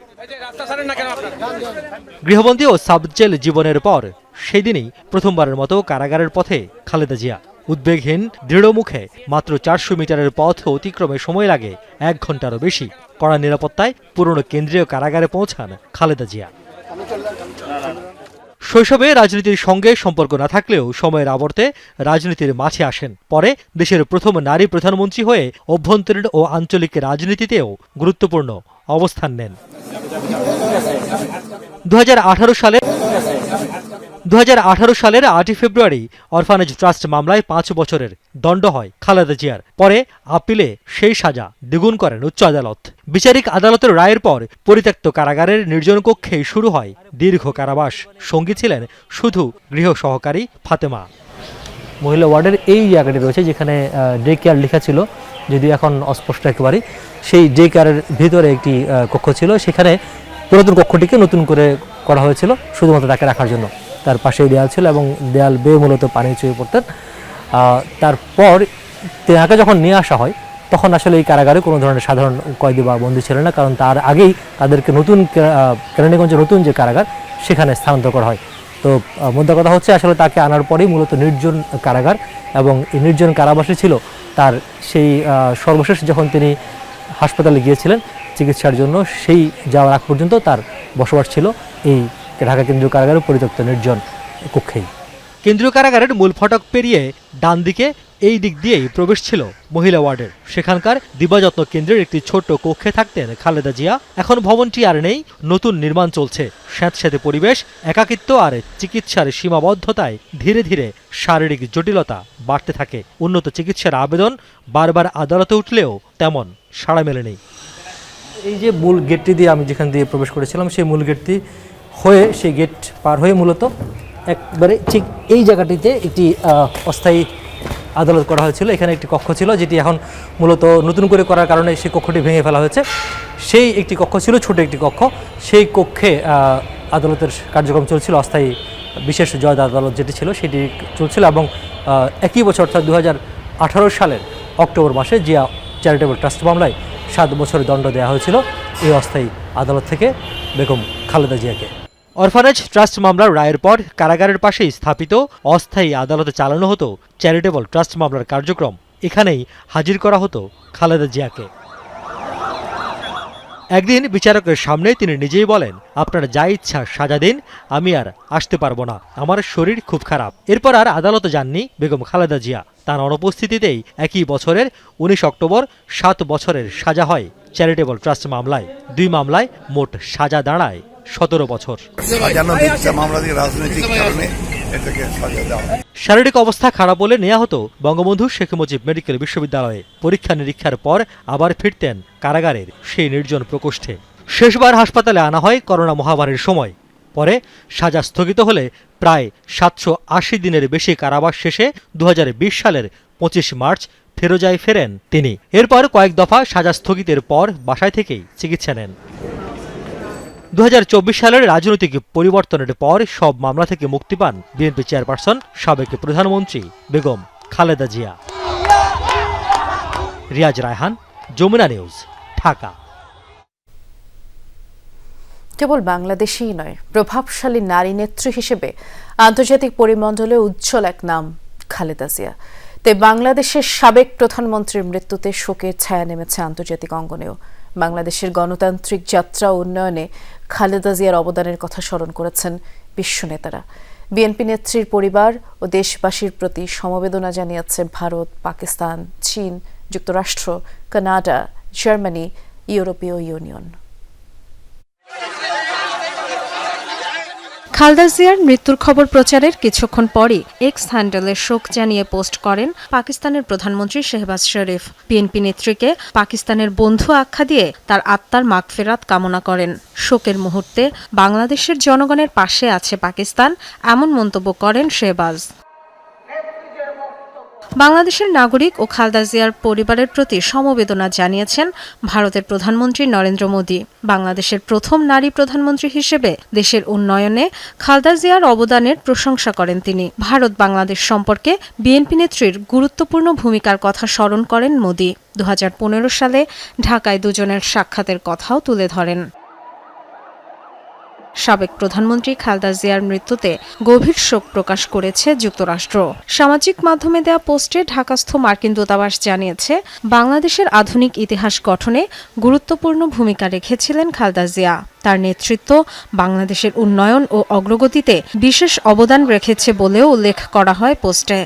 গৃহবন্দী ও সাবজেল জীবনের পর সেই দিনই প্রথমবারের মতো কারাগারের পথে খালেদা জিয়া। উদ্বেগহীন দৃঢ় মুখে মাত্র 400 মিটারের পথ অতিক্রমে সময় লাগে 1 ঘন্টারও বেশি। কড়া নিরাপত্তায় পুরনো কেন্দ্রীয় কারাগারে পৌঁছান খালেদা জিয়া। শৈশবে রাজনীতির সঙ্গে সম্পর্ক না থাকলেও সময়ের আবর্তে রাজনীতির মাঝে আসেন। পরে দেশের প্রথম নারী প্রধানমন্ত্রী হয়ে অভ্যন্তরীণ ও আঞ্চলিক রাজনীতিতেও গুরুত্বপূর্ণ অবস্থান নেন। 2018 সালের 8 ফেব্রুয়ারি অরফানেজ ট্রাস্ট মামলায় 5 বছরের দণ্ড হয় খালেদা জিয়ার। পরে আপিলে সেই সাজা দ্বিগুণ করেন উচ্চ আদালত। বিচারিক আদালতের রায়ের পর পরিত্যক্ত কারাগারের নির্জন কক্ষে শুরু হয় দীর্ঘ কারাবাস। সঙ্গী ছিলেন শুধু গৃহ সহকারী ফাতেমা। মহিলা ওয়ার্ডের এই জায়গাটি রয়েছে যেখানে ডে কেয়ার লেখা ছিল, যদিও এখন অস্পষ্ট একেবারেই। সেই ডে কেয়ারের ভিতরে একটি কক্ষ ছিল, সেখানে পুরাতন কক্ষটিকে নতুন করে করা হয়েছিল শুধুমাত্র তাকে রাখার জন্য। তার পাশেই দেয়াল ছিল এবং দেয়াল বেয়ে মূলত পানি চুয়ে পড়তেন। তারপর তেনাকে যখন নিয়ে আসা হয় তখন আসলে এই কারাগারে কোনো ধরনের সাধারণ কয়েদি বা বন্দী ছিল না, কারণ তার আগেই তাদেরকে নতুন কেরানীগঞ্জের নতুন যে কারাগার সেখানে স্থানান্তর করা হয়। তো মোদ্দা কথা হচ্ছে আসলে তাকে আনার পরেই মূলত নির্জন কারাগার এবং এই নির্জন কারাবাসে ছিল তার সেই সর্বশেষ যখন তিনি হাসপাতালে গিয়েছিলেন চিকিৎসার জন্য, সেই যাওয়ার আগ পর্যন্ত তার বসবাস ছিল এই ঢাকা কেন্দ্রীয় কারাগারের পরিত্যক্ত নির্জন কক্ষেই। কেন্দ্রীয় কারাগারের মূল ফটক পেরিয়ে ডান দিকে এই দিক দিয়েই প্রবেশ ছিল মহিলা ওয়ার্ডের। সেখানকার দিবাযত্ন কেন্দ্রের একটি ছোট্ট কক্ষে থাকতেন খালেদা জিয়া। এখন ভবনটি আর নেই, নতুন নির্মাণ চলছে। স্যাঁতস্যাঁতে পরিবেশ, একাকিত্ব আর চিকিৎসার সীমাবদ্ধতায় ধীরে ধীরে শারীরিক জটিলতা বাড়তে থাকে। উন্নত চিকিৎসার আবেদন বারবার আদালতে উঠলেও তেমন সাড়া মেলেনি। এই যে মূল গেটটি দিয়ে আমি যেখান দিয়ে প্রবেশ করেছিলাম, সেই মূল গেটটি হয়ে সেই গেট পার হয়ে মূলত একবারে ঠিক এই জায়গাটিতে একটি অস্থায়ী আদালত করা হয়েছিল। এখানে একটি কক্ষ ছিল যেটি এখন মূলত নতুন করে করার কারণে সেই কক্ষটি ভেঙে ফেলা হয়েছে। সেই একটি কক্ষ ছিল, ছোট একটি কক্ষ, সেই কক্ষে আদালতের কার্যক্রম চলছিল। অস্থায়ী বিশেষ জজ আদালত যেটি ছিল সেটি চলছিল এবং একই বছর অর্থাৎ 2018 সালের অক্টোবর মাসে জিয়া চ্যারিটেবল ট্রাস্ট মামলায় 7 বছরের দণ্ড দেওয়া হয়েছিল এই অস্থায়ী আদালত থেকে বেগম খালেদা জিয়াকে। অরফানেজ ট্রাস্ট মামলার রায়ের পর কারাগারের পাশেই স্থাপিত অস্থায়ী আদালতে চালানো হতো চ্যারিটেবল ট্রাস্ট মামলার কার্যক্রম। এখানেই হাজির করা হতো খালেদা জিয়াকে। একদিন বিচারকের সামনে তিনি নিজেই বলেন, আপনার যা ইচ্ছা সাজা দিন, আমি আর আসতে পারবো না, আমার শরীর খুব খারাপ। এরপর আর আদালতে যাননি বেগম খালেদা জিয়া। তার অনুপস্থিতিতেই একই বছরের 19 অক্টোবর 7 বছরের সাজা হয় চ্যারিটেবল ট্রাস্ট মামলায়। 2 মামলায় মোট সাজা দাঁড়ায় 17 বছর। শারীরিক অবস্থা খারাপ বলে নেওয়া হতো বঙ্গবন্ধু শেখ মুজিব মেডিকেল বিশ্ববিদ্যালয়ে। পরীক্ষা নিরীক্ষার পর আবার ফিরতেন কারাগারের সেই নির্জন প্রকোষ্ঠে। শেষবার হাসপাতালে আনা হয় করোনা মহামারীর সময়। পরে সাজা স্থগিত হলে প্রায় 780 দিনের বেশি কারাবাস শেষে 2020 সালের 25 মার্চ ফেরোজায় ফেরেন তিনি। এরপর কয়েক দফা সাজা স্থগিতের পর বাসায় থেকেই চিকিৎসা নেন। 2024 সালের রাজনৈতিক পরিবর্তনের পর সব মামলা থেকে মুক্তি পান বিএনপি চেয়ারপারসন সাবেক প্রধানমন্ত্রী বেগম খালেদা জিয়া। রিয়াজ রায়হান, যমুনা নিউজ, ঢাকা। কেবল বাংলাদেশেই নয়, প্রভাবশালী নারী নেত্রী হিসেবে আন্তর্জাতিক পরিমণ্ডলে উজ্জ্বল এক নাম খালেদা জিয়া। তাই বাংলাদেশের সাবেক প্রধানমন্ত্রীর মৃত্যুতে শোকের ছায়া নেমেছে আন্তর্জাতিক অঙ্গনেও। বাংলাদেশের গণতান্ত্রিক যাত্রা উন্নয়নে খালেদা জিয়ার অবদানের কথা স্মরণ করেছেন বিশ্ব নেতারা। বিএনপি নেত্রীর পরিবার ও দেশবাসীর প্রতি সমবেদনা জানিয়েছে ভারত, পাকিস্তান, চীন, যুক্তরাষ্ট্র, কানাডা, জার্মানি, ইউরোপীয় ইউনিয়ন। খালেদা জিয়ার মৃত্যুর খবর প্রচারের কিছুক্ষণ পরই এক্স হ্যান্ডেলে শোক জানিয়ে পোস্ট করেন পাকিস্তানের প্রধানমন্ত্রী শেহবাজ শরীফ। বিএনপি নেত্রীকে পাকিস্তানের বন্ধু আখ্যা দিয়ে তার আত্মার মাগফিরাত কামনা করেন। শোকের মুহূর্তে বাংলাদেশের জনগণের পাশে আছে পাকিস্তান, এমন মন্তব্য করেন শেহবাজ। বাংলাদেশের নাগরিক ও খালেদা জিয়ার পরিবারের প্রতি সমবেদনা জানিয়েছেন ভারতের প্রধানমন্ত্রী নরেন্দ্র মোদী। বাংলাদেশের প্রথম নারী প্রধানমন্ত্রী হিসেবে দেশের উন্নয়নে খালেদা জিয়ার অবদানের প্রশংসা করেন তিনি। ভারত বাংলাদেশ সম্পর্কে বিএনপি নেত্রীর গুরুত্বপূর্ণ ভূমিকার কথা স্মরণ করেন মোদী। 2015 সালে ঢাকায় দুজনের সাক্ষাতের কথাও তুলে ধরেন। সাবেক প্রধানমন্ত্রী খালেদা জিয়ার মৃত্যুতে গভীর শোক প্রকাশ করেছে যুক্তরাষ্ট্র। সামাজিক মাধ্যমে দেওয়া পোস্টে ঢাকাস্থ মার্কিন দূতাবাস জানিয়েছে, বাংলাদেশের আধুনিক ইতিহাস গঠনে গুরুত্বপূর্ণ ভূমিকা রেখেছিলেন খালেদা জিয়া। তার নেতৃত্ব বাংলাদেশের উন্নয়ন ও অগ্রগতিতে বিশেষ অবদান রেখেছে বলেও উল্লেখ করা হয় পোস্টে।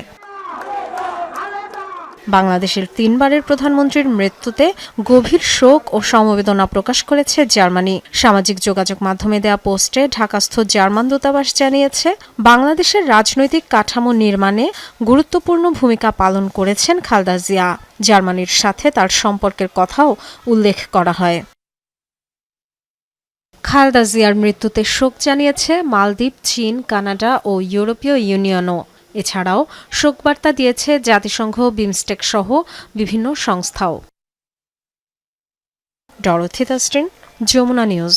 বাংলাদেশের 3 বারের প্রধানমন্ত্রীর মৃত্যুতে গভীর শোক ও সমবেদনা প্রকাশ করেছে জার্মানি। সামাজিক যোগাযোগ মাধ্যমে দেওয়া পোস্টে ঢাকাস্থ জার্মান দূতাবাস জানিয়েছে, বাংলাদেশের রাজনৈতিক কাঠামো নির্মাণে গুরুত্বপূর্ণ ভূমিকা পালন করেছেন খালেদা জিয়া। জার্মানির সাথে তার সম্পর্কের কথাও উল্লেখ করা হয়। খালেদা জিয়ার মৃত্যুতে শোক জানিয়েছে মালদ্বীপ, চীন, কানাডা ও ইউরোপীয় ইউনিয়নও। এছাড়াও শোকবার্তা দিয়েছে জাতিসংঘ, বিমস্টেক সহ বিভিন্ন সংস্থাও। ডরোথি তাসরিন, যমুনা নিউজ।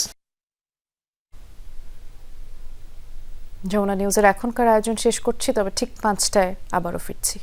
যমুনা নিউজের এখনকার আয়োজন শেষ করছি, তবে ঠিক 5টায় আবারও ফিরছি।